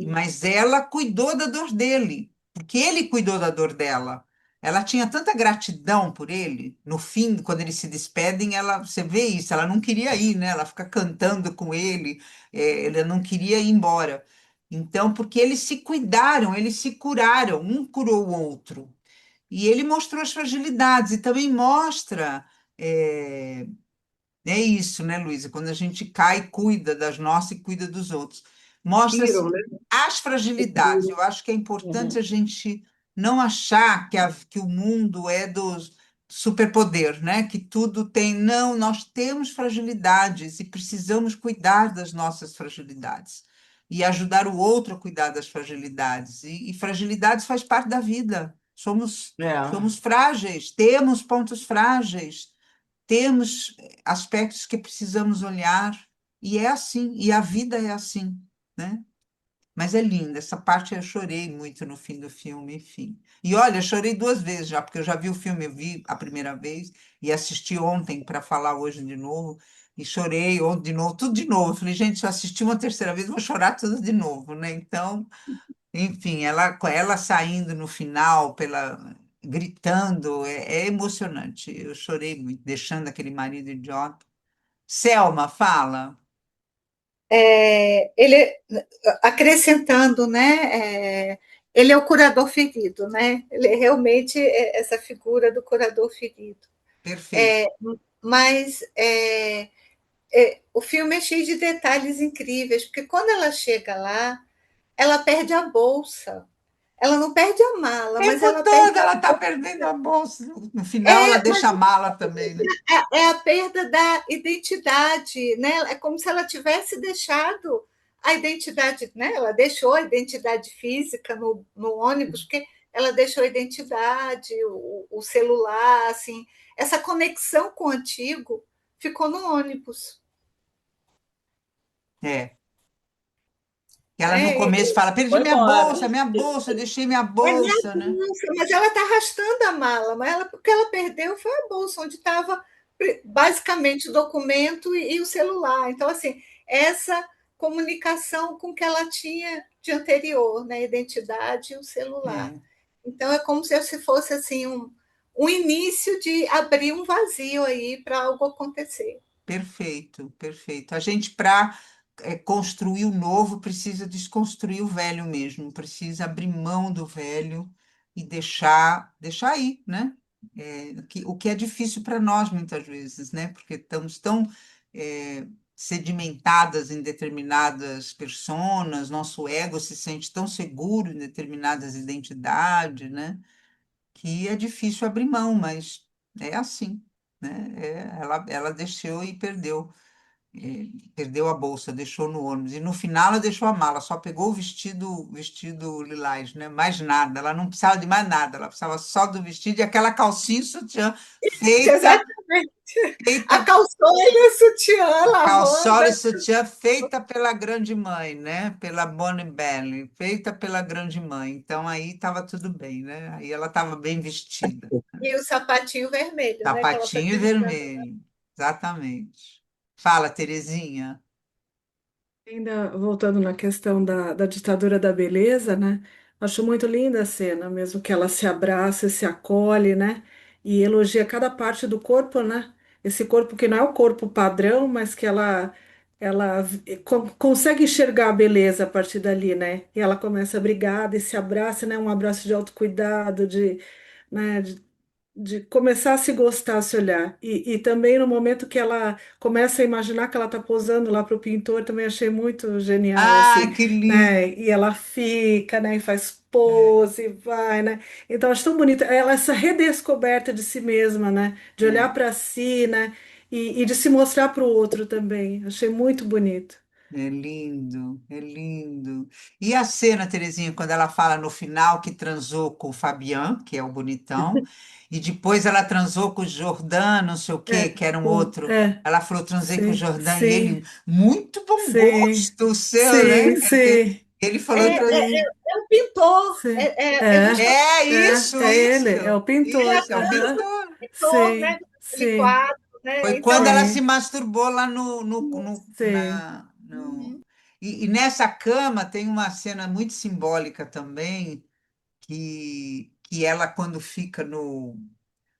Mas ela cuidou da dor dele, porque ele cuidou da dor dela. Ela tinha tanta gratidão por ele. No fim, quando eles se despedem, você vê isso. Ela não queria ir, né? Ela fica cantando com ele. Ela não queria ir embora. Então, porque eles se cuidaram, eles se curaram, um curou o outro. E ele mostrou as fragilidades e também mostra. é, É isso, né, Luísa? Quando a gente cai, cuida das nossas e cuida dos outros. Mostra Viram, assim, né? as fragilidades. Eu acho que é importante a Uhum. gente não achar que o mundo é do superpoder, né? Que tudo tem. Não, nós temos fragilidades e precisamos cuidar das nossas fragilidades e ajudar o outro a cuidar das fragilidades. E fragilidades faz parte da vida. É. Somos frágeis, temos pontos frágeis, temos aspectos que precisamos olhar, e é assim, e a vida é assim, né? Mas é linda, essa parte eu chorei muito no fim do filme, enfim. E olha, eu chorei duas vezes já, porque eu já vi o filme, eu vi a primeira vez e assisti ontem para falar hoje de novo, e chorei ontem de novo, tudo de novo. Eu falei, gente, se eu assistir uma terceira vez, eu vou chorar tudo de novo, né? Então, enfim, ela saindo no final, gritando, é emocionante. Eu chorei muito, deixando aquele marido idiota. Selma, fala. Ele, acrescentando, né, ele é o curador ferido, né? Ele é realmente essa figura do curador ferido. Perfeito. É, mas o filme é cheio de detalhes incríveis, porque quando ela chega lá, ela perde a bolsa. Ela não perde a O mala, mas tempo ela todo perde ela está perdendo a bolsa. No final, ela é, deixa a mala também, né? é a perda da identidade, né? É como se ela tivesse deixado a identidade, né? Ela deixou a identidade física no ônibus, porque ela deixou a identidade, o celular, assim, essa conexão com o antigo ficou no ônibus. É. Ela no Né? começo fala, perdi Foi embora. minha bolsa, deixei minha É minha bolsa, né? bolsa, mas ela está arrastando a mala, mas o que ela perdeu foi a bolsa, onde estava basicamente o documento e o celular. Então, assim, essa comunicação com que ela tinha de anterior, né? A identidade e o celular. É. Então, é como se fosse assim um início de abrir um vazio aí para algo acontecer. Perfeito, perfeito. A gente, para construir o novo, precisa desconstruir o velho mesmo, precisa abrir mão do velho e deixar aí, né? O que é difícil para nós muitas vezes, né? Porque estamos tão sedimentadas em determinadas personas, nosso ego se sente tão seguro em determinadas identidades, né? Que é difícil abrir mão, mas é assim, né? Ela deixou e perdeu. Perdeu a bolsa, deixou no ônibus. E no final ela deixou a mala, só pegou o vestido lilás, né? Mais nada. Ela não precisava de mais nada, ela precisava só do vestido e aquela calcinha e sutiã feita, Exatamente. A feita, calçona e o sutiã lavanda. calçola e sutiã feita pela grande mãe, né? Pela Bonnie Belly, feita pela grande mãe. Então aí estava tudo bem, né? Aí ela estava bem vestida. E o sapatinho vermelho, né? Que ela foi Sapatinho pensando. vermelho, exatamente. Fala, Terezinha. Ainda voltando na questão da ditadura da beleza, né? Acho muito linda a cena, mesmo que ela se abraça, se acolhe, né? E elogia cada parte do corpo, né? Esse corpo que não é o corpo padrão, mas que ela consegue enxergar a beleza a partir dali, né? E ela começa a brigar e se abraça, né? Um abraço de autocuidado, né? De começar a se gostar, a se olhar. E também no momento que ela começa a imaginar que ela está posando lá para o pintor, também achei muito genial, Ah, assim, que lindo. né? E ela fica, né? E faz pose, vai, né? Então, acho tão bonita ela, essa redescoberta de si mesma, né? De olhar É. para si, né? E de se mostrar para o outro também. Achei muito bonito. É lindo, é lindo. E a cena, Terezinha, quando ela fala no final que transou com o Fabian, que é o bonitão, e depois ela transou com o Jordan, não sei o quê, que era um outro. Ela falou, transei com o Sim, Jordan, e sim, ele, muito bom sim, gosto o seu, né? sim, sim, Ele falou, sim. É um pintor, Sim. é justamente é isso, É ele, é o pintor. isso, é o Aham. pintor. pintor, né? Sim, Aquele sim, quadro, né? Foi quando Então, ela se sim, masturbou lá no, no, no, sim. na, no... E nessa cama tem uma cena muito simbólica também, que ela, quando fica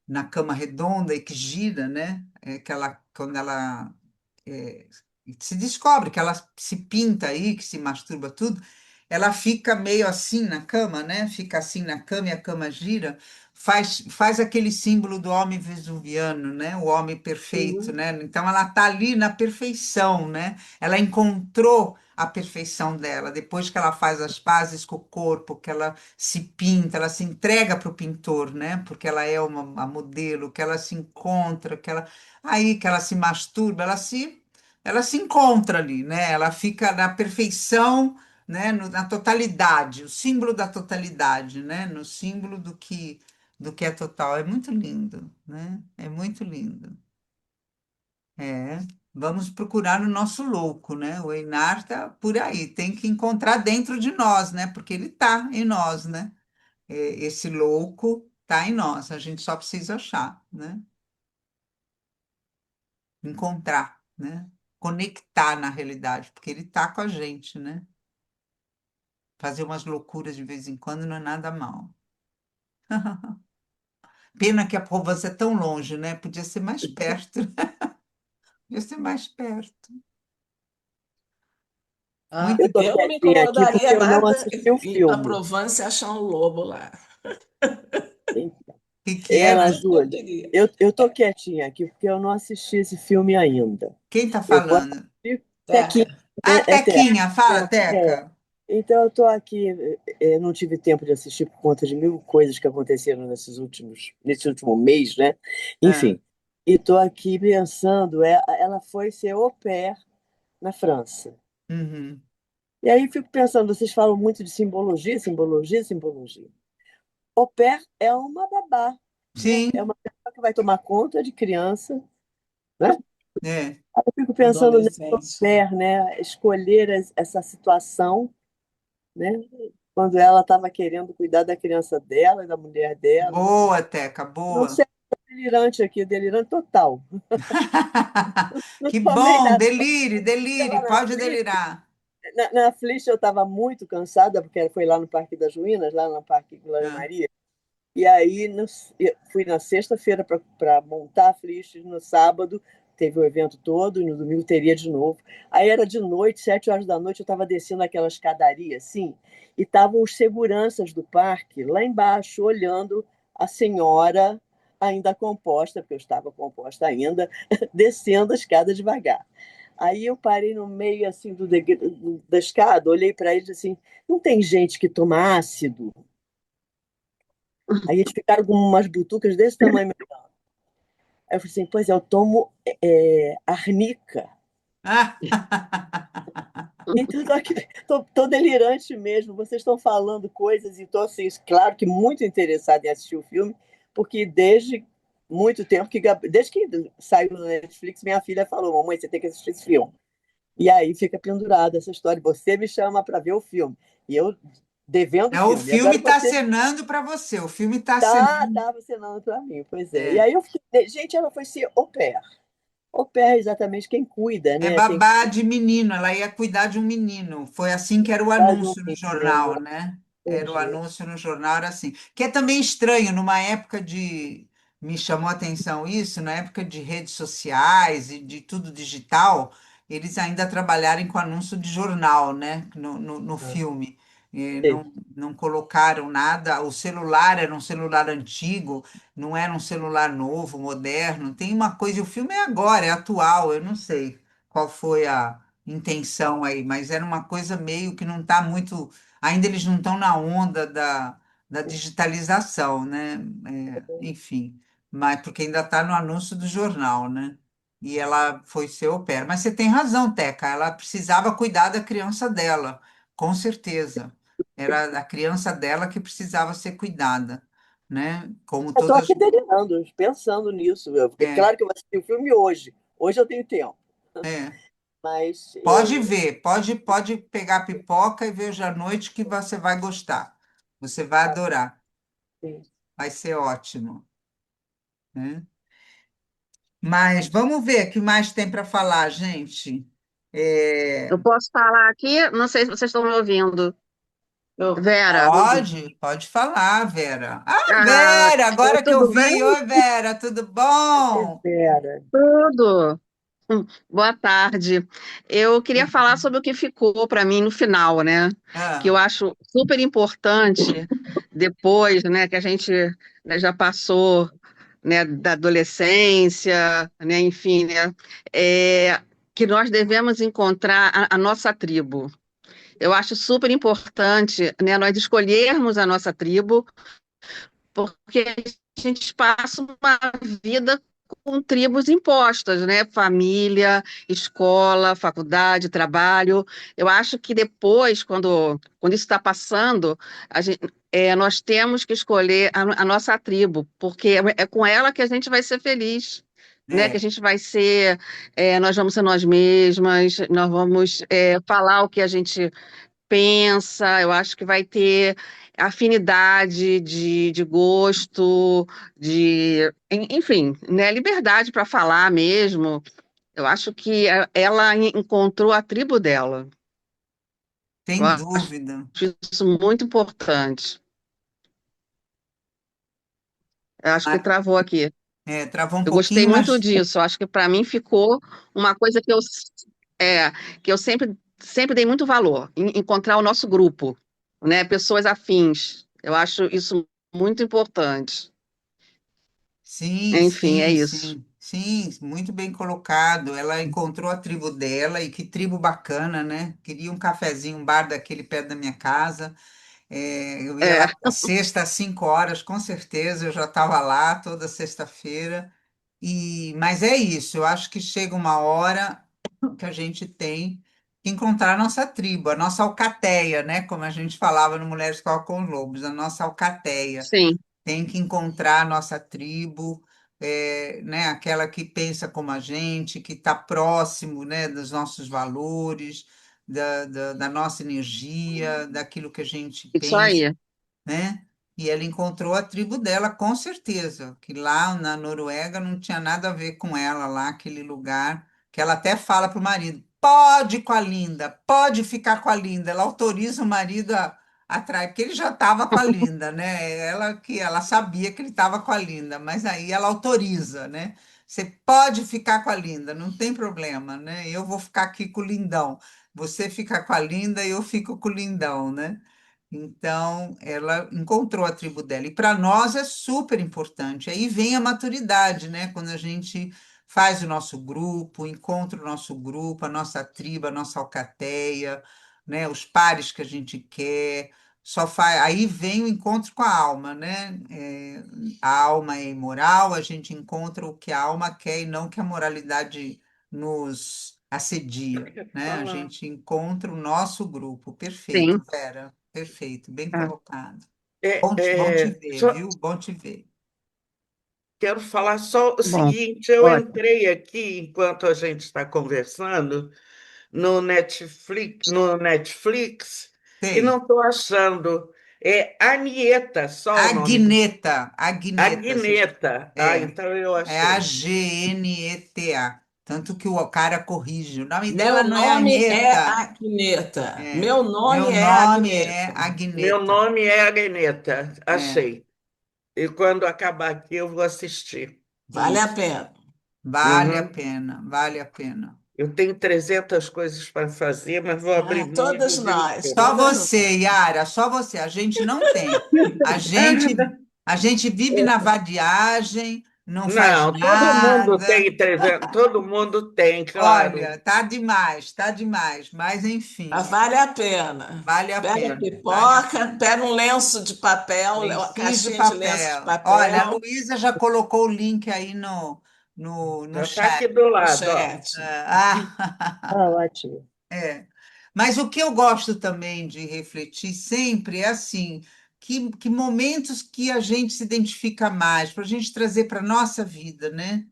na cama redonda e que gira, né? Quando ela é, se descobre que ela se pinta aí, que se masturba tudo, ela fica meio assim na cama, né? Fica assim na cama e a cama gira, faz aquele símbolo do homem vesuviano, né? O homem perfeito, Uhum. né? Então ela tá ali na perfeição, né? Ela encontrou a perfeição dela, depois que ela faz as pazes com o corpo, que ela se pinta, ela se entrega para o pintor, né? Porque ela é uma modelo, que ela se encontra, que ela se masturba, ela se encontra ali, né? Ela fica na perfeição, né? Na totalidade, o símbolo da totalidade, né? No símbolo do que é total. É muito lindo, né? É muito lindo. É. vamos procurar no nosso louco, né? O Einar está por aí, tem que encontrar dentro de nós, né? Porque ele está em nós, né? Esse louco está em nós, a gente só precisa achar, né? Encontrar, né? Conectar na realidade, porque ele está com a gente, né? Fazer umas loucuras de vez em quando não é nada mal. Pena que a Provence é tão longe, né? Podia ser mais perto. Podia ser mais perto. Ah, Muito Eu tô bom. eu não me quietinha aqui incomodaria porque eu não nada assisti o ir para filme. Provence e achar um lobo lá. O que que É, é? Ana Não Júlia, conseguiria. eu tô quietinha aqui porque eu não assisti esse filme ainda. Quem está Eu vou falando? assistir Tequinha, Teca. Ah, é Teca. Tequinha, fala, É. Teca. Então eu tô aqui, não tive tempo de assistir por conta de mil coisas que aconteceram nesse último mês, né? Ah, Enfim, e tô aqui pensando, ela foi ser au pair na França. uhum. E aí fico pensando, vocês falam muito de simbologia, simbologia, simbologia. Au pair é uma babá, né? É Sim, uma pessoa que vai tomar conta de criança, né? é. Eu fico pensando nesse au Adolescente. pair, né? Escolher essa situação, né? Quando ela estava querendo cuidar da criança dela e da mulher dela. Boa, Teca, Não boa. sei, delirante aqui, delirante total. Não Que tomei bom, nada. delire, delire, Lá na pode Flix, delirar. na Flix eu estava muito cansada, porque foi lá no Parque das Ruínas, lá no Parque Glória Ah, Maria. E aí eu fui na sexta-feira para montar a Flix, no sábado teve o evento todo, e no domingo teria de novo. Aí era de noite, 7 horas da noite, eu estava descendo aquela escadaria, assim, e estavam os seguranças do parque lá embaixo, olhando a senhora ainda composta, porque eu estava composta ainda, descendo a escada devagar. Aí eu parei no meio assim da escada, olhei para eles assim, não tem gente que toma ácido? Aí eles ficaram com umas butucas desse tamanho. Aí eu falei assim, pois é, eu tomo arnica. ah. Então, tô delirante mesmo. Vocês estão falando coisas e estou, assim, claro que muito interessada em assistir o filme, porque desde muito tempo, desde que saiu no Netflix, minha filha falou, mamãe, você tem que assistir esse filme. E aí fica pendurada essa história. Você me chama para ver o filme. E eu devendo o O filme. E filme agora está você acenando para você, o filme está acenando. tá vacinando para mim, pois é. E É, aí eu fiquei, gente, ela foi ser au pair. Au pair é exatamente quem cuida, é né? Quem babá de menino, ela ia cuidar de um menino. Foi assim que era o faz um anúncio no menino, jornal, né? Era o entendi. anúncio no jornal, era assim. Que é também estranho, numa época de. Me chamou a atenção isso, na época de redes sociais e de tudo digital, eles ainda trabalharem com anúncio de jornal, né? No Ah, filme. sei. Não colocaram nada. O celular era um celular antigo, não era um celular novo, moderno. Tem uma coisa, e o filme é agora, é atual, eu não sei qual foi a intenção aí, mas era uma coisa meio que não está muito. Ainda eles não estão na onda da digitalização, né? Enfim, mas porque ainda está no anúncio do jornal, né? E ela foi ser au pair. Mas você tem razão, Teca, ela precisava cuidar da criança dela, com certeza. Era a criança dela que precisava ser cuidada, né? Como Eu estou todas. aqui delirando, pensando nisso. É É, claro que eu assisti o filme hoje. Hoje eu tenho tempo. é. Mas Pode ver, pode pegar a pipoca e ver hoje à noite que você vai gostar. Você vai adorar, assim, vai ser ótimo, né? Mas vamos ver o que mais tem para falar, gente. É, Eu posso falar aqui? Não sei se vocês estão me ouvindo. Vera, pode falar, Vera. Ah, ah, Vera, agora que eu tudo bem? vi. Oi, Vera, tudo bom? espera. Tudo. Boa tarde. Eu queria falar sobre o que ficou para mim no final, né? Que eu Ah, acho super importante depois, né, que a gente, né, já passou, né, da adolescência, né, enfim, né, que nós devemos encontrar a nossa tribo. Eu acho super importante, né, nós escolhermos a nossa tribo, porque a gente passa uma vida com tribos impostas, né? Família, escola, faculdade, trabalho. Eu acho que depois, quando isso está passando, nós temos que escolher a nossa tribo, porque é com ela que a gente vai ser feliz. né? Que a É, gente vai ser, nós vamos ser nós mesmas, nós vamos falar o que a gente pensa, eu acho que vai ter afinidade de gosto, enfim, né? Liberdade para falar mesmo. Eu acho que ela encontrou a tribo dela. Eu sem acho dúvida. isso muito importante. Eu acho que Ah, travou aqui. travou um Eu gostei pouquinho, muito mas disso. Eu acho que para mim ficou uma coisa é, que eu sempre dei muito valor, em encontrar o nosso grupo, né? Pessoas afins. Eu acho isso muito importante. sim, Enfim, é sim, isso. sim, sim, muito bem colocado. Ela encontrou a tribo dela e que tribo bacana, né? Queria um cafezinho, um bar daquele perto da minha casa. Eu ia É, lá à sexta às 5 horas, com certeza, eu já estava lá toda sexta-feira. Mas é isso, eu acho que chega uma hora que a gente tem que encontrar a nossa tribo, a nossa alcateia, né? Como a gente falava no Mulheres com Lobos, a nossa alcateia. sim, Tem que encontrar a nossa tribo, né? Aquela que pensa como a gente, que está próximo, né? Dos nossos valores, da nossa energia, daquilo que a gente isso pensa, aí. né? E ela encontrou a tribo dela, com certeza, que lá na Noruega não tinha nada a ver com ela, lá, aquele lugar, que ela até fala para o marido, pode ir com a Linda, pode ficar com a Linda. Ela autoriza o marido a trair, porque ele já estava com a Linda, né? Ela sabia que ele estava com a Linda, mas aí ela autoriza, né? Você pode ficar com a Linda, não tem problema, né? Eu vou ficar aqui com o Lindão. Você fica com a Linda e eu fico com o Lindão, né? Então, ela encontrou a tribo dela. E para nós é super importante. Aí vem a maturidade, né? Quando a gente faz o nosso grupo, encontra o nosso grupo, a nossa tribo, a nossa alcateia, né? Os pares que a gente quer. Só faz... Aí vem o encontro com a alma, né? A alma é imoral, a gente encontra o que a alma quer e não que a moralidade nos assedia, né? A Fala. gente encontra o nosso grupo. Perfeito, Sim. Vera. Perfeito, bem É. colocado. É, Bom te é, ver, só, viu? Bom te ver. quero falar só o Bom, seguinte: eu ótimo. entrei aqui enquanto a gente está conversando no Netflix e não Sei. estou achando. É Anieta, só o nome. Agneta, Agneta. Agneta. Ah, É, então eu é achei. Agneta. Tanto que o cara corrige. O nome Meu dela não é nome é Agneta. Agneta. É. Meu nome Meu é nome é Agneta. Meu Agneta. nome é Agneta. É, Achei. E quando acabar aqui, eu vou assistir. Vale a isso. pena. Vale a Uhum. pena, vale a pena. Eu tenho 300 coisas para fazer, mas vou abrir Ah, mão e todas vou ver o nós, filme. Só todas nós. você, Yara, só você. A gente não tem. A gente, a gente vive na vadiagem, não faz Não, todo mundo nada. tem 300, todo mundo tem, claro. Olha, tá demais. Mas Mas enfim, vale a pena. vale a Pega a pena, vale a pena. pipoca, pega um lenço de papel, uma Lencinhos de caixinha de lenço de papel. Olha, a papel Luísa já colocou o link aí no Já está aqui chat. do no lado, ó. chat. Ah, Ótimo. é. Mas o que eu gosto também de refletir sempre é assim, que momentos que a gente se identifica mais, para a gente trazer para a nossa vida, né?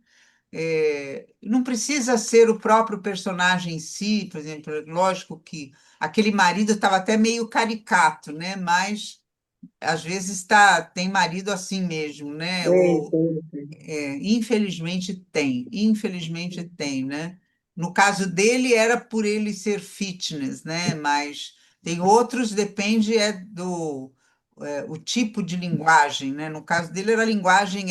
Não precisa ser o próprio personagem em si, por exemplo, lógico que aquele marido estava até meio caricato, né? Mas às vezes tem marido assim mesmo, né? Tem, tem, tem. Infelizmente tem, né? No caso dele era por ele ser fitness, né? Mas tem outros, depende o tipo de linguagem, né? No caso dele a linguagem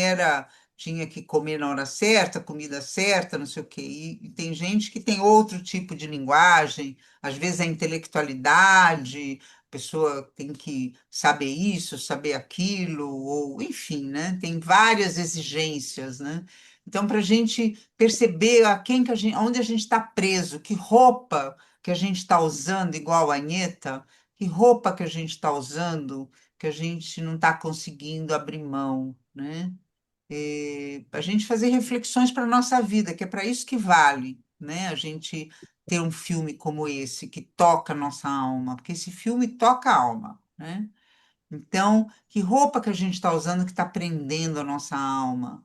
tinha que comer na hora certa, comida certa, não sei o quê. E tem gente que tem outro tipo de linguagem, às vezes a intelectualidade, a pessoa tem que saber isso, saber aquilo, ou enfim, né? Tem várias exigências, né? Então, para a gente perceber a quem que onde a gente está preso, que roupa que a gente está usando, igual a Anitta, que roupa que a gente está usando, que a gente não está conseguindo abrir mão, né? A gente fazer reflexões para a nossa vida, que é para isso que vale, né? A gente ter um filme como esse, que toca a nossa alma, porque esse filme toca a alma, né? Então, que roupa que a gente está usando que está prendendo a nossa alma?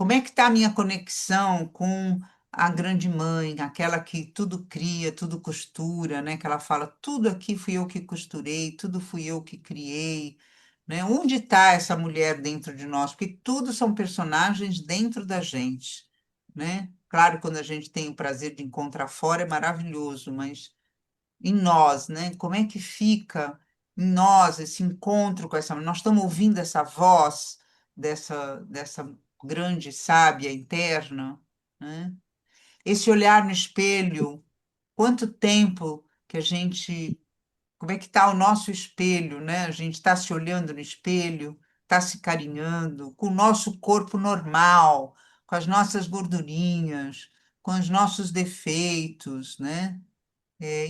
Como é que está a minha conexão com a grande mãe, aquela que tudo cria, tudo costura, né? Que ela fala, tudo aqui fui eu que costurei, tudo fui eu que criei, né? Onde está essa mulher dentro de nós? Porque tudo são personagens dentro da gente, né? Claro, quando a gente tem o prazer de encontrar fora é maravilhoso, mas em nós, né? Como é que fica em nós esse encontro com essa? Nós estamos ouvindo essa voz dessa grande sábia interna, né? Esse olhar no espelho, quanto tempo que a gente, como é que está o nosso espelho, né? A gente está se olhando no espelho, está se carinhando com o nosso corpo normal, com as nossas gordurinhas, com os nossos defeitos, né?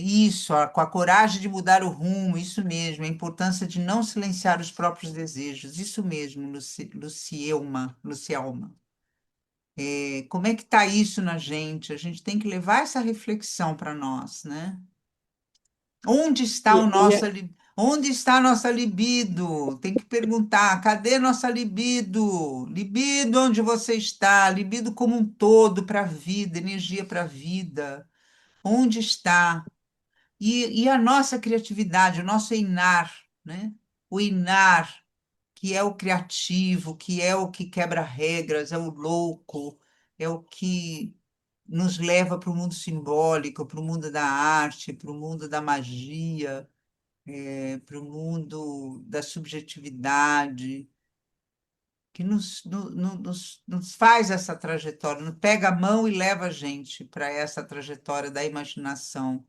Isso, com a coragem de mudar o rumo, isso mesmo, a importância de não silenciar os próprios desejos, isso mesmo, Lucielma. Como é que está isso na gente? A gente tem que levar essa reflexão para nós, né? Onde está E, o e nosso, onde está a nossa libido? Tem que perguntar, cadê nossa libido? Libido, onde você está? Libido como um todo para a vida, energia para a vida. Onde está? E a nossa criatividade, o nosso Einar, né? O Einar, que é o criativo, que é o que quebra regras, é o louco, é o que nos leva para o mundo simbólico, para o mundo da arte, para o mundo da magia, para o mundo da subjetividade, que nos faz essa trajetória, nos pega a mão e leva a gente para essa trajetória da imaginação.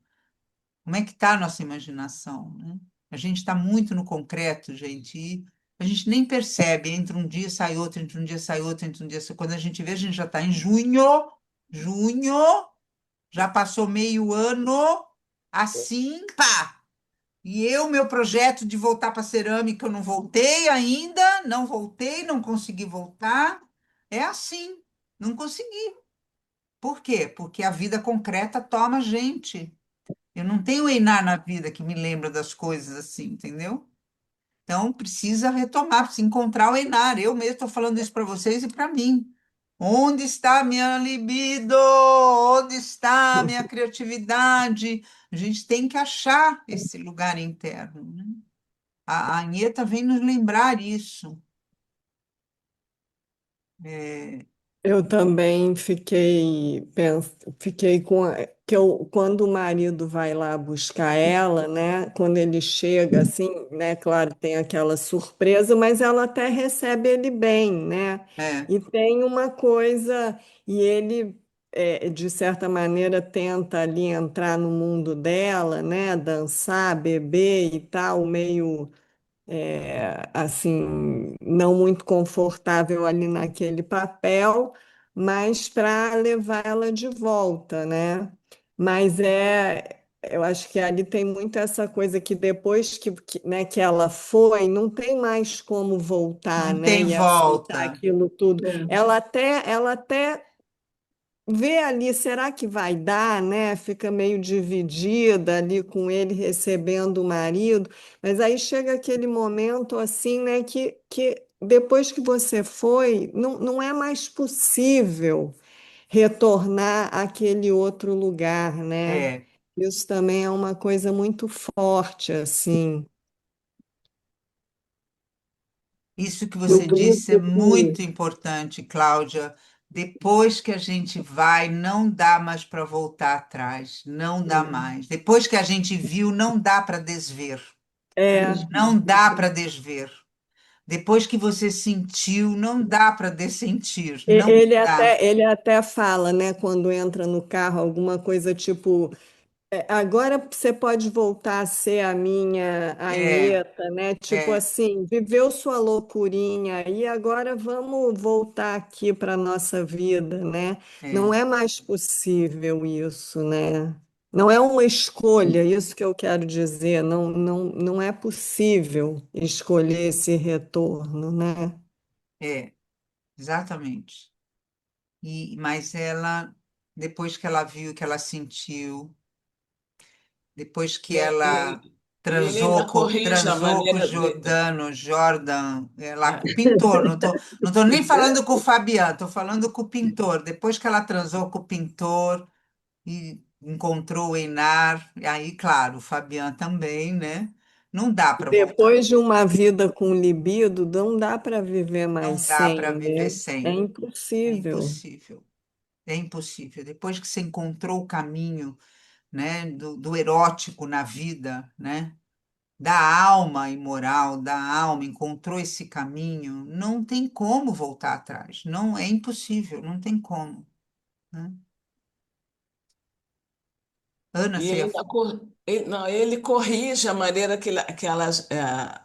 Como é que está a nossa imaginação, né? A gente está muito no concreto, gente, e a gente nem percebe. Entre um dia sai outro, entre um dia sai outro, entre um dia sai... Quando a gente vê, a gente já está em junho, junho, já passou meio ano, assim, pá! E eu, meu projeto de voltar para cerâmica, eu não voltei ainda, não voltei, não consegui voltar. É assim, não consegui. Por quê? Porque a vida concreta toma a gente. Eu não tenho Einar na vida que me lembra das coisas assim, entendeu? Então precisa retomar, precisa encontrar o Einar. Eu mesmo estou falando isso para vocês e para mim. Onde está a minha libido? Onde está a minha criatividade? A gente tem que achar esse lugar interno, né? A Anheta vem nos lembrar isso. É, eu também fiquei quando o marido vai lá buscar ela, né? Quando ele chega, assim, né? Claro, tem aquela surpresa, mas ela até recebe ele bem, né? é, E tem uma coisa, e ele, de certa maneira, tenta ali entrar no mundo dela, né? Dançar, beber e tal, meio assim, não muito confortável ali naquele papel, mas para levar ela de volta, né? Mas eu acho que ali tem muito essa coisa que depois né, que ela foi, não tem mais como voltar, não né? tem E aceitar volta. aquilo tudo. É. Ela até vê ali, será que vai dar, né? Fica meio dividida ali com ele recebendo o marido, mas aí chega aquele momento assim, né, que depois que você foi, não é mais possível retornar àquele outro lugar, né? É, Isso também é uma coisa muito forte, assim. isso que Eu você disse é penso que muito importante, Cláudia. Depois que a gente vai, não dá mais para voltar atrás, não dá mais. Depois que a gente viu, não dá para desver, É, não dá para desver. Depois que você sentiu, não dá para dessentir, não dá. ele até fala, né, quando entra no carro, alguma coisa tipo. Agora você pode voltar a ser a minha É, Anheta, né? Tipo é, assim, viveu sua loucurinha e agora vamos voltar aqui para a nossa vida, né? Não é, é mais possível isso, né? Não é uma escolha, isso que eu quero dizer. Não é possível escolher esse retorno, né? é, exatamente. Mas ela, depois que ela viu, que ela sentiu, depois que ela é, E ele ainda corrige a Transou com o maneira dele. Jordano, Jordan, lá com o pintor. Não tô nem falando com o Fabiano, estou falando com o pintor. Depois que ela transou com o pintor e encontrou o Einar, e aí, claro, o Fabiano também, né? Não dá para voltar. Depois de uma vida com libido, não dá para viver mais Não dá para sem, viver né? É sem. É impossível. impossível. É impossível. Depois que você encontrou o caminho, né, do erótico na vida, né, da alma imoral, da alma, encontrou esse caminho, não tem como voltar atrás. Não, é impossível, não tem como, né? Ana, E você ia... ainda não, ele corrige a maneira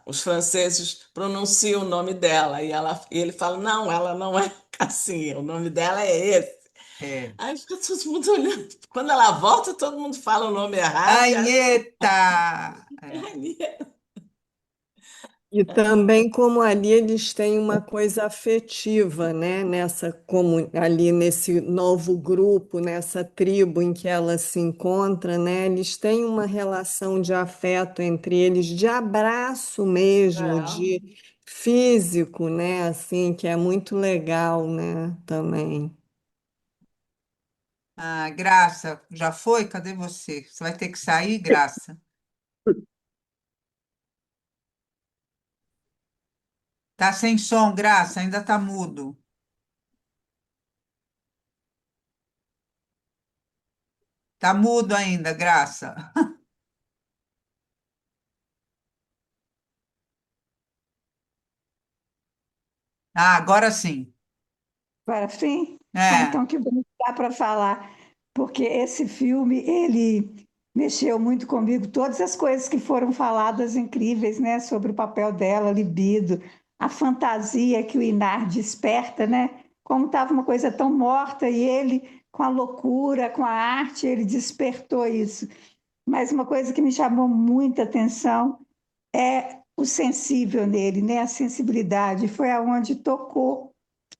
os franceses pronunciam o nome dela. E ele fala: não, ela não é assim, o nome dela é esse. É. Aí fica todo mundo olhando. Quando ela volta, todo mundo fala o nome errado e acha Anheta! que é É, ali. E também como ali eles têm uma coisa afetiva, né? Ali nesse novo grupo, nessa tribo em que ela se encontra, né? Eles têm uma relação de afeto entre eles, de abraço mesmo, É. de físico, né? Assim, que é muito legal, né? Também. Ah, Graça, já foi? Cadê você? Você vai ter que sair, Graça? Tá sem som, Graça, ainda tá mudo. Tá mudo ainda, Graça. Ah, agora sim. Para fim? Ah, É, então que bom que dá para falar, porque esse filme, ele mexeu muito comigo, todas as coisas que foram faladas incríveis, né, sobre o papel dela, libido, a fantasia que o Inar desperta, né, como estava uma coisa tão morta e ele, com a loucura, com a arte, ele despertou isso. Mas uma coisa que me chamou muita atenção é o sensível nele, né, a sensibilidade, foi aonde tocou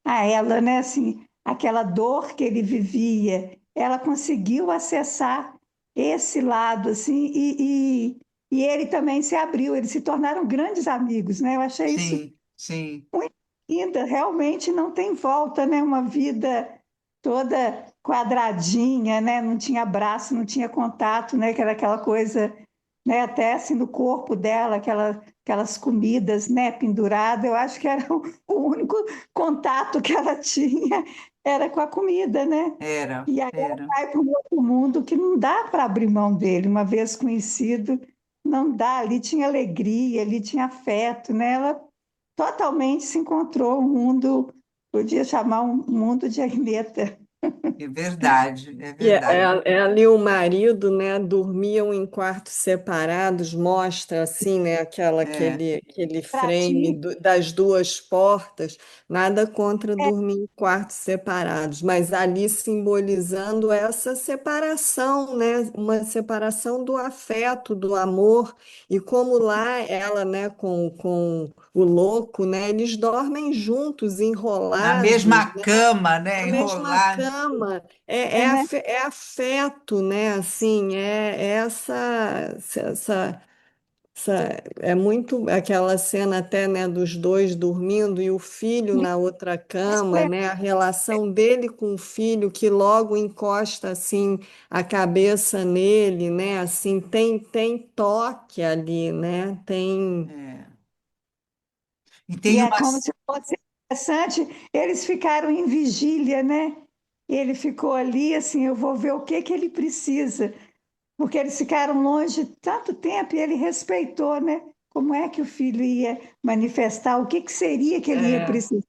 a ela, né? Assim, aquela dor que ele vivia, ela conseguiu acessar esse lado, assim, e ele também se abriu, eles se tornaram grandes amigos, né? Eu achei isso sim, sim. ainda, realmente não tem volta, né? Uma vida toda quadradinha, né? Não tinha abraço, não tinha contato, né? Que era aquela coisa, né? Até assim no corpo dela, aquelas comidas, né? Penduradas. Eu acho que era o único contato que ela tinha era com a comida, né? Era, E aí ela era. vai para um outro mundo que não dá para abrir mão dele. Uma vez conhecido, não dá. Ali tinha alegria, ali tinha afeto, né? Ela totalmente se encontrou um mundo, podia chamar um mundo de Agneta. É verdade, é E verdade. ela e o marido, né, dormiam em quartos separados, mostra assim, né, É, aquele Para frame ti, das duas portas, nada contra dormir em quartos separados, mas ali simbolizando essa separação, né, uma separação do afeto, do amor, e como lá ela, né, com o louco, né, eles dormem juntos, na enrolados, mesma cama, na né? mesma Enrolado. cama. é, né? É afeto, né? Assim, é é muito aquela cena até, né, dos dois dormindo e o filho na outra cama, né? A relação dele com o filho que logo encosta assim a cabeça nele, né? Assim, tem toque ali, né? Tem. É. E E tem é como umas. se fosse interessante, eles ficaram em vigília, né? Ele ficou ali, assim, eu vou ver o que que ele precisa, porque eles ficaram longe tanto tempo e ele respeitou, né? Como é que o filho ia manifestar, o que que seria que ele ia É, precisar.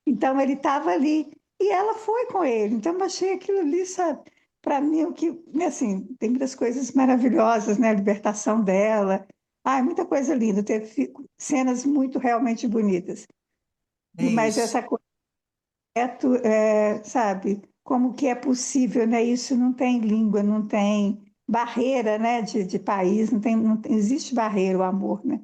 Então ele estava ali e ela foi com ele. Então eu achei aquilo ali, sabe? Para mim, o que, assim, tem muitas coisas maravilhosas, né? A libertação dela. Ai, muita coisa linda. Teve cenas muito realmente bonitas. é Mas isso. essa coisa, sabe? Como que é possível, né? Isso não tem língua, não tem barreira, né? De país, existe barreira o amor, né?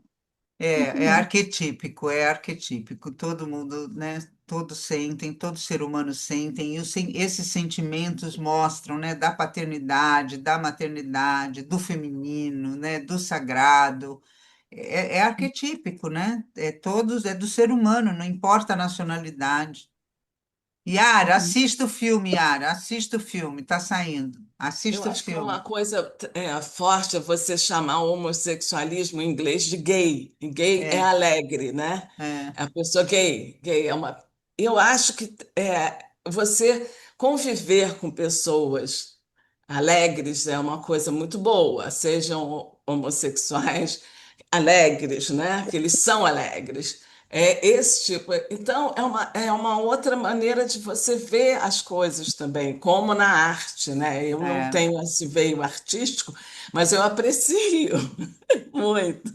Muito É lindo. arquetípico, é arquetípico. Todo mundo, né? todos sentem, todo ser humano sentem, e esses sentimentos mostram, né, da paternidade, da maternidade, do feminino, né, do sagrado. É arquetípico, né? É do ser humano, não importa a nacionalidade. Yara, Uhum. assista o filme, Yara, assista o filme, tá saindo. Eu Assista o acho que uma filme. coisa forte é você chamar o homossexualismo em inglês de gay. E gay é É, alegre, né? é, É a pessoa gay. Gay é uma. Eu acho que você conviver com pessoas alegres é uma coisa muito boa, sejam homossexuais alegres, né? Que eles são alegres. É esse tipo. Então, é uma outra maneira de você ver as coisas também, como na arte, né? Eu não é, tenho esse veio artístico, mas eu aprecio muito.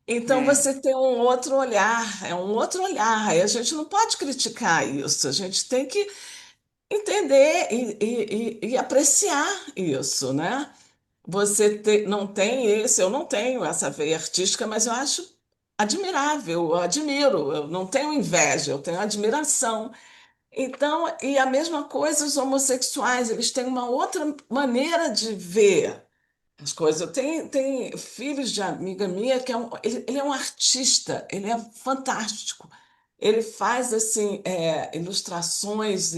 Então, é, você tem um outro olhar, é um outro olhar, e a gente não pode criticar isso, a gente tem que entender e apreciar isso, né? Não tem esse, eu não tenho essa veia artística, mas eu acho admirável, eu admiro, eu não tenho inveja, eu tenho admiração. Então, e a mesma coisa os homossexuais, eles têm uma outra maneira de ver as coisas. Eu tenho filhos de amiga minha que ele é um artista, ele é fantástico. Ele faz assim ilustrações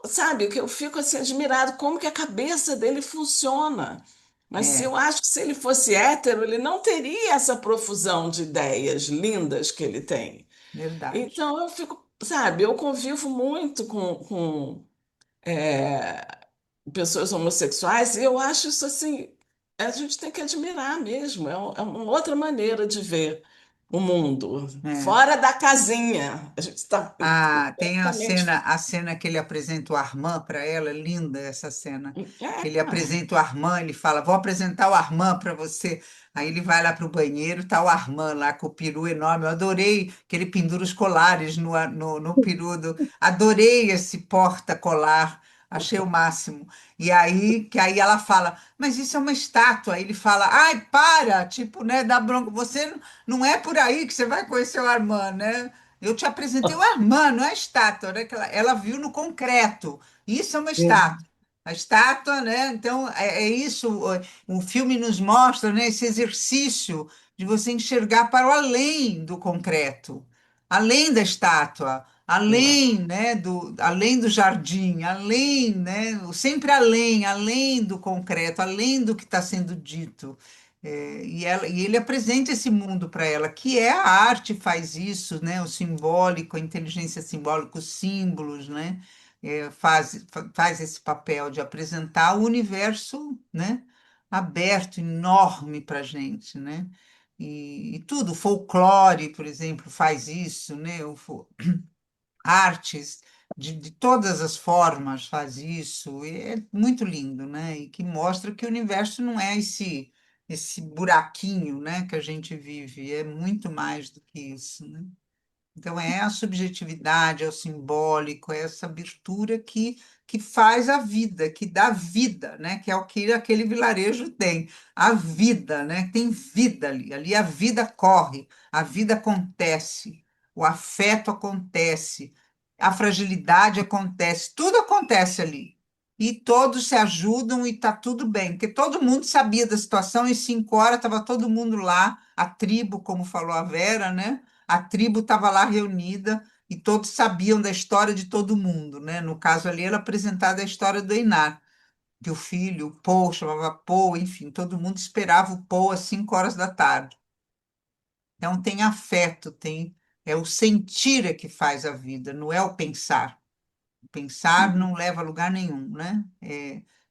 sabe que eu fico assim admirado como que a cabeça dele funciona. Mas é, eu acho que se ele fosse hétero, ele não teria essa profusão de ideias lindas que ele tem. verdade. Então eu fico, sabe, eu convivo muito com pessoas homossexuais, e eu acho isso assim, a gente tem que admirar mesmo, é uma outra maneira de ver o mundo, É. fora da casinha. A gente está Ah, tem completamente. a cena que ele apresenta o Armand para ela, é linda essa cena. Que ele É, apresenta o Armand, ele fala: Vou apresentar o Armand para você. Aí ele vai lá para o banheiro, tá o Armand lá com o peru enorme. Eu adorei que ele pendura os colares no peru. Adorei esse porta-colar, achei o máximo. Que aí ela fala: Mas isso é uma estátua. Aí ele fala: Ai, para! Tipo, né, dá bronca. Você não é por aí que você vai conhecer o Armand, né? Eu te apresentei o Armand, não é a estátua, né? Que ela viu no concreto. Isso é uma É. estátua. A estátua, né? Então, é isso. O filme nos mostra, né, esse exercício de você enxergar para o além do concreto, além da estátua, é, além do jardim, além, né? Sempre além do concreto, além do que está sendo dito. E ele apresenta esse mundo para ela, que é a arte faz isso, né? O simbólico, a inteligência simbólica, os símbolos, né? Faz esse papel de apresentar o universo, né? Aberto, enorme para a gente, né? E tudo, o folclore, por exemplo, faz isso, né? Artes de todas as formas faz isso, e é muito lindo, né? E que mostra que o universo não é esse buraquinho, né, que a gente vive, é muito mais do que isso, né? Então, é a subjetividade, é o simbólico, é essa abertura que faz a vida, que dá vida, né? Que é o que aquele vilarejo tem, a vida, né? Tem vida ali, ali a vida corre, a vida acontece, o afeto acontece, a fragilidade acontece, tudo acontece ali. E todos se ajudam e está tudo bem, porque todo mundo sabia da situação, em 5 horas estava todo mundo lá, a tribo, como falou a Vera, né? A tribo estava lá reunida e todos sabiam da história de todo mundo, né? No caso ali, ela apresentava a história do Einar, que o filho, o Paul, chamava Paul, enfim, todo mundo esperava o Paul às 5 horas da tarde. Então tem afeto, é o sentir é que faz a vida, não é o pensar. O pensar não leva a lugar nenhum, né?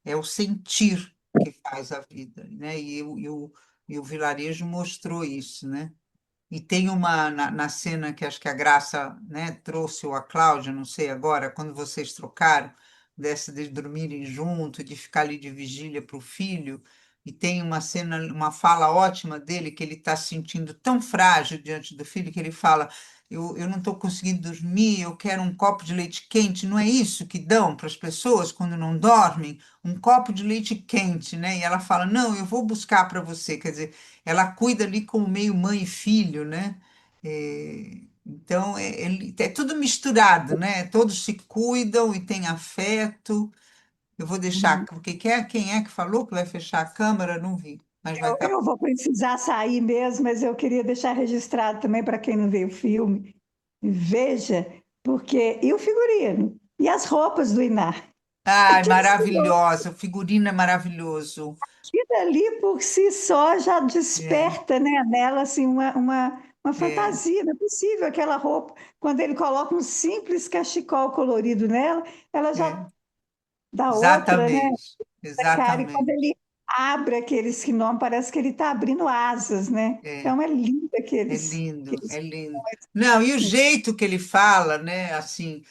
É o sentir que faz a vida, né? E o vilarejo mostrou isso, né? E tem uma na cena que acho que a Graça, né, trouxe, ou a Cláudia, não sei agora, quando vocês trocaram, dessa de dormirem junto, de ficar ali de vigília para o filho, e tem uma cena, uma fala ótima dele, que ele está se sentindo tão frágil diante do filho, que ele fala: eu não estou conseguindo dormir, eu quero um copo de leite quente. Não é isso que dão para as pessoas quando não dormem? Um copo de leite quente, né? E ela fala: Não, eu vou buscar para você. Quer dizer, ela cuida ali como meio mãe e filho, né? É, Então, é tudo misturado, né? Todos se cuidam e têm afeto. Eu vou deixar, Uhum. porque quem é que falou que vai fechar a câmera? Não vi, mas vai estar. Eu vou precisar sair mesmo, mas eu queria deixar registrado também para quem não viu o filme. Veja, porque. E o figurino? E as roupas do Inar? Ai, Aqueles maravilhosa, o figurino é maravilhoso. Aquilo ali por si só já É, desperta, né, nela assim, uma é, fantasia. Não é possível aquela roupa. Quando ele coloca um simples cachecol colorido nela, ela é. já dá outra, né, Exatamente, cara. E quando exatamente. ele abre aqueles quinômios, parece que ele está abrindo asas, né? É. Então é lindo É aqueles, lindo, aqueles... é lindo. Não, e o jeito que ele fala, né? Assim,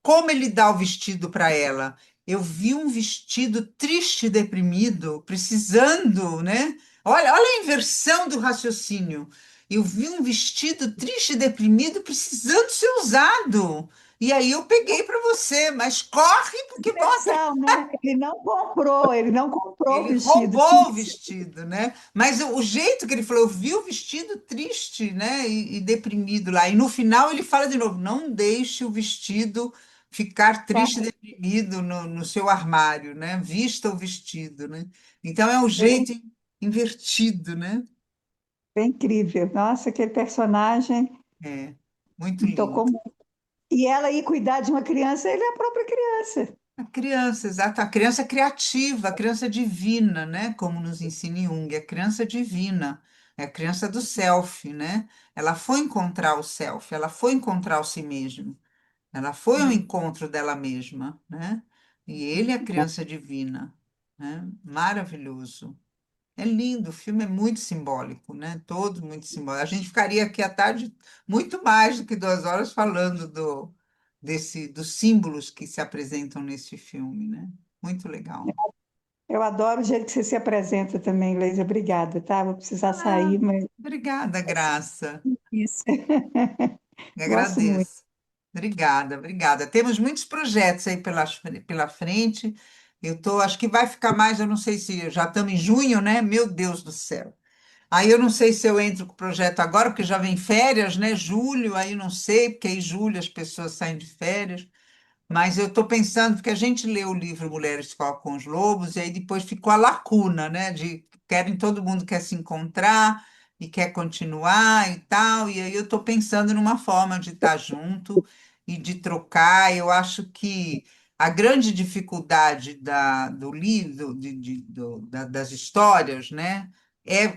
como ele dá o vestido para ela. Eu vi um vestido triste, deprimido, precisando, né? Olha a inversão do raciocínio. Eu vi um vestido triste, deprimido, precisando ser usado. E aí eu peguei para você, mas corre porque bota. Versão, né? Ele não comprou o Ele vestido. Tinha roubou o que ser. vestido, né? Mas o jeito que ele falou, eu vi o vestido triste, né? E deprimido lá. E no final ele fala de novo: não deixe o vestido ficar triste e deprimido no seu armário, né? Vista o vestido, né? Então é um Bem, jeito invertido, né? bem incrível. Nossa, aquele personagem É, muito me tocou lindo. muito. E ela ir cuidar de uma criança, ele é a própria criança. A criança, exato, a criança criativa, a criança divina, né? Como nos ensina Jung, a criança divina, é a criança do self, né? Ela foi encontrar o self, ela foi encontrar o si mesmo, ela foi ao encontro dela mesma, né? E ele é a criança divina, né? Maravilhoso. É lindo, o filme é muito simbólico, né? Todo muito simbólico. A gente ficaria aqui à tarde muito mais do que 2 horas falando dos símbolos que se apresentam nesse filme, né? Muito legal. Eu adoro o jeito que você se apresenta também, Leisa. Obrigada, tá? Vou precisar Ah, sair, mas obrigada, Graça. isso. Gosto muito. Agradeço. Obrigada, obrigada. Temos muitos projetos aí pela frente. Acho que vai ficar mais, eu não sei se já estamos em junho, né? Meu Deus do céu. Aí eu não sei se eu entro com o projeto agora, porque já vem férias, né? Julho, aí não sei, porque aí julho as pessoas saem de férias. Mas eu estou pensando, porque a gente leu o livro Mulheres com os Lobos, e aí depois ficou a lacuna, né? Todo mundo quer se encontrar e quer continuar e tal. E aí eu estou pensando numa forma de estar junto e de trocar. Eu acho que a grande dificuldade do livro, das histórias, né?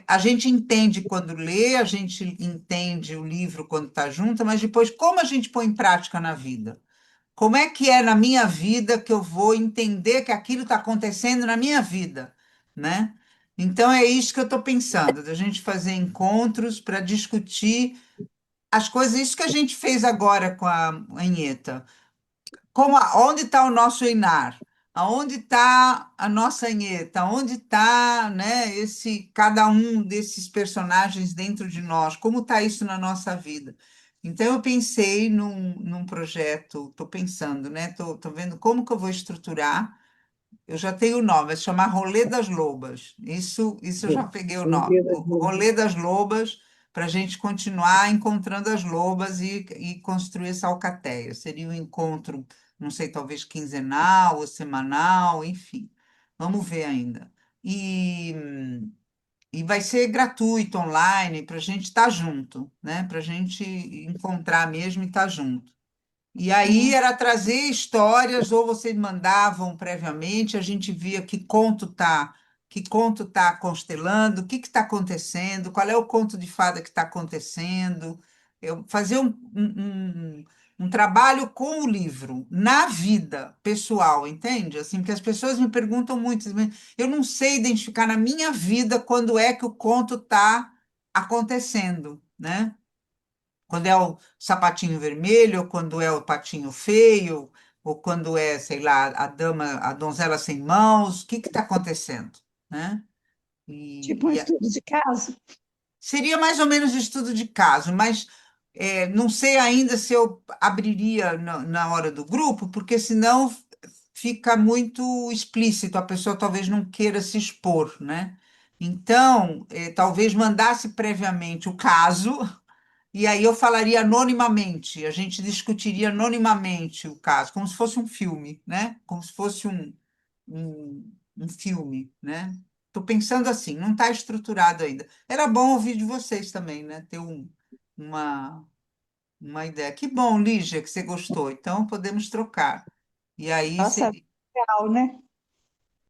A gente entende quando lê, a gente entende o livro quando está junto, mas depois como a gente põe em prática na vida? Como é que é na minha vida que eu vou entender que aquilo está acontecendo na minha vida, né? Então é isso que eu estou pensando, da gente fazer encontros para discutir as coisas, isso que a gente fez agora com a Anheta. Onde está o nosso Einar? Aonde está a nossa Anheta? Onde está, né, cada um desses personagens dentro de nós? Como está isso na nossa vida? Então, eu pensei num projeto, estou pensando, né? Estou vendo como que eu vou estruturar. Eu já tenho o nome, vai se chamar Rolê das Lobas. Isso eu já peguei o nome. O Rolê das Lobas, para a gente continuar encontrando as lobas e construir essa alcateia. Seria um encontro, não sei, talvez quinzenal ou semanal, enfim. Vamos ver ainda. E vai ser gratuito online para a gente estar junto, né? Para a gente encontrar mesmo e estar junto. E aí Uhum. era trazer histórias, ou vocês mandavam previamente, a gente via que conto tá constelando, o que está acontecendo, qual é o conto de fada que está acontecendo. Eu fazer um trabalho com o livro, na vida pessoal, entende? Assim, porque as pessoas me perguntam muito, eu não sei identificar na minha vida quando é que o conto está acontecendo, né? Quando é o sapatinho vermelho, ou quando é o patinho feio, ou quando é, sei lá, a donzela sem mãos, o que está acontecendo, né? Tipo um estudo de caso. Seria mais ou menos estudo de caso, mas não sei ainda se eu abriria na hora do grupo, porque senão fica muito explícito, a pessoa talvez não queira se expor, né? Então, talvez mandasse previamente o caso, e aí eu falaria anonimamente, a gente discutiria anonimamente o caso, como se fosse um filme, né? Como se fosse um filme, né? Estou pensando assim, não está estruturado ainda. Era bom ouvir de vocês também, né? Ter uma, uma ideia. Que bom, Lígia, que você gostou. Então, podemos trocar. E aí, Nossa vida é real, né?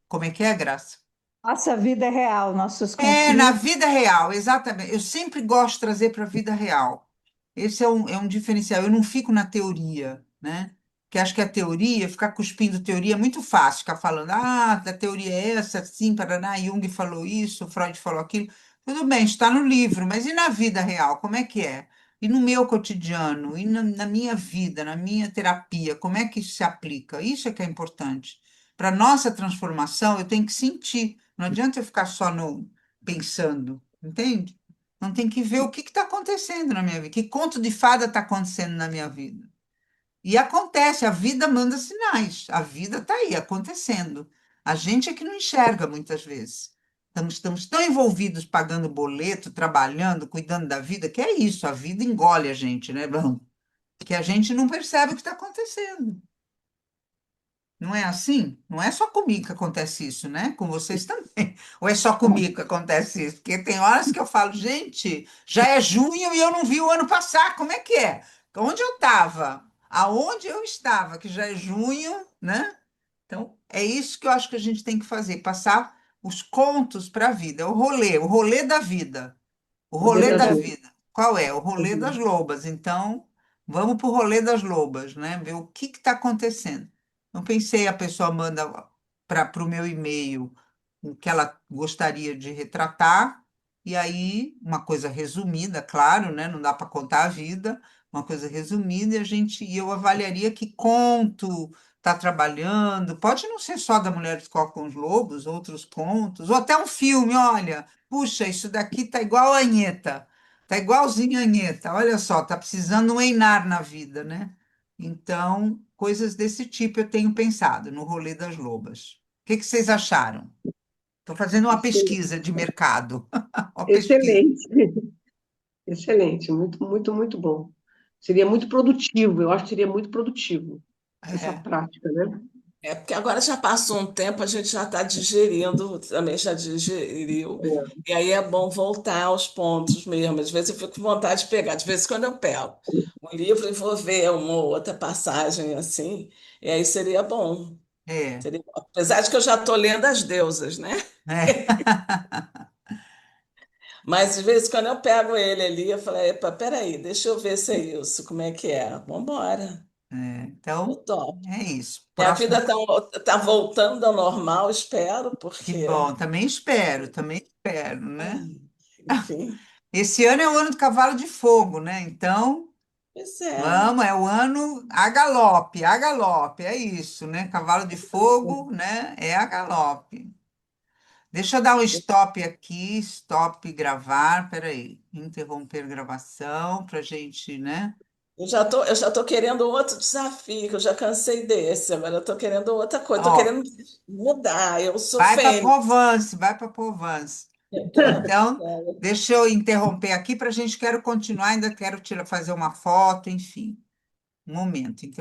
como é que é, Graça? Nossa vida é real, nossos É, na conflitos. vida real, exatamente. Eu sempre gosto de trazer para a vida real. Esse é um diferencial. Eu não fico na teoria, né? Porque acho que a teoria, ficar cuspindo teoria é muito fácil, ficar falando, a teoria é essa, assim, paraná, Jung falou isso, Freud falou aquilo. Tudo bem, está no livro, mas e na vida real, como é que é? E no meu cotidiano, e na minha vida, na minha terapia, como é que isso se aplica? Isso é que é importante. Para nossa transformação, eu tenho que sentir. Não adianta eu ficar só no pensando, entende? Não tem que ver o que está acontecendo na minha vida, que conto de fada está acontecendo na minha vida. E acontece, a vida manda sinais, a vida está aí acontecendo. A gente é que não enxerga muitas vezes. Estamos tão envolvidos pagando boleto, trabalhando, cuidando da vida, que é isso, a vida engole a gente, né, bom? Que a gente não percebe o que está acontecendo. Não é assim? Não é só comigo que acontece isso, né? Com vocês também. Ou é só comigo que acontece isso? Porque tem horas que eu falo, gente, já é junho e eu não vi o ano passar. Como é que é? Onde eu estava? Aonde eu estava? Que já é junho, né? Então, é isso que eu acho que a gente tem que fazer, passar os contos para a vida, é o rolê da vida. O Poder rolê da da vida. vida. Qual é? O rolê das lobas. Então, vamos para o rolê das lobas, né? Ver o que está acontecendo. Não pensei, a pessoa manda para o meu e-mail o que ela gostaria de retratar, e aí, uma coisa resumida, claro, né? Não dá para contar a vida, uma coisa resumida, e eu avaliaria que conto está trabalhando. Pode não ser só da Mulher que Corre com os Lobos, outros contos, ou até um filme, olha. Puxa, isso daqui tá igual a Anheta, tá igualzinho a Anheta. Olha só, tá precisando um Einar na vida, né? Então, coisas desse tipo eu tenho pensado no rolê das lobas. O que que vocês acharam? Estou fazendo uma pesquisa de mercado. Uma pesquisa. Excelente, excelente, muito, muito, muito bom. Seria muito produtivo, eu acho que seria muito produtivo essa É, prática, né? É porque agora já passou um tempo, a gente já está digerindo, também já digeriu, É. e aí é bom voltar aos pontos mesmo. Às vezes eu fico com vontade de pegar, de vez em quando eu pego um livro e vou ver uma ou outra passagem assim, e aí seria bom. é, Seria bom. Apesar de que eu já estou lendo as deusas, né? é. Mas de vez em quando eu pego ele ali e falo, epa, peraí, deixa eu ver se é isso, como é que é? Vambora, eu Então, topo. é isso. Minha vida Próximo. está voltando ao normal, espero, Que porque, bom. Também espero, né? enfim, Esse ano é o ano do cavalo de fogo, né? Então, pois é. vamos, é o ano a galope, é isso, né? Cavalo de fogo, né? É a galope. Deixa eu dar um stop aqui, stop gravar, peraí, interromper gravação para gente, né? Eu já tô querendo outro desafio, que eu já cansei desse, agora eu tô querendo outra coisa, tô Ó, querendo mudar, eu sou vai para fêmea. Provence, vai para Provence. Então, deixa eu interromper aqui para a gente, quero continuar, ainda quero fazer uma foto, enfim, um momento.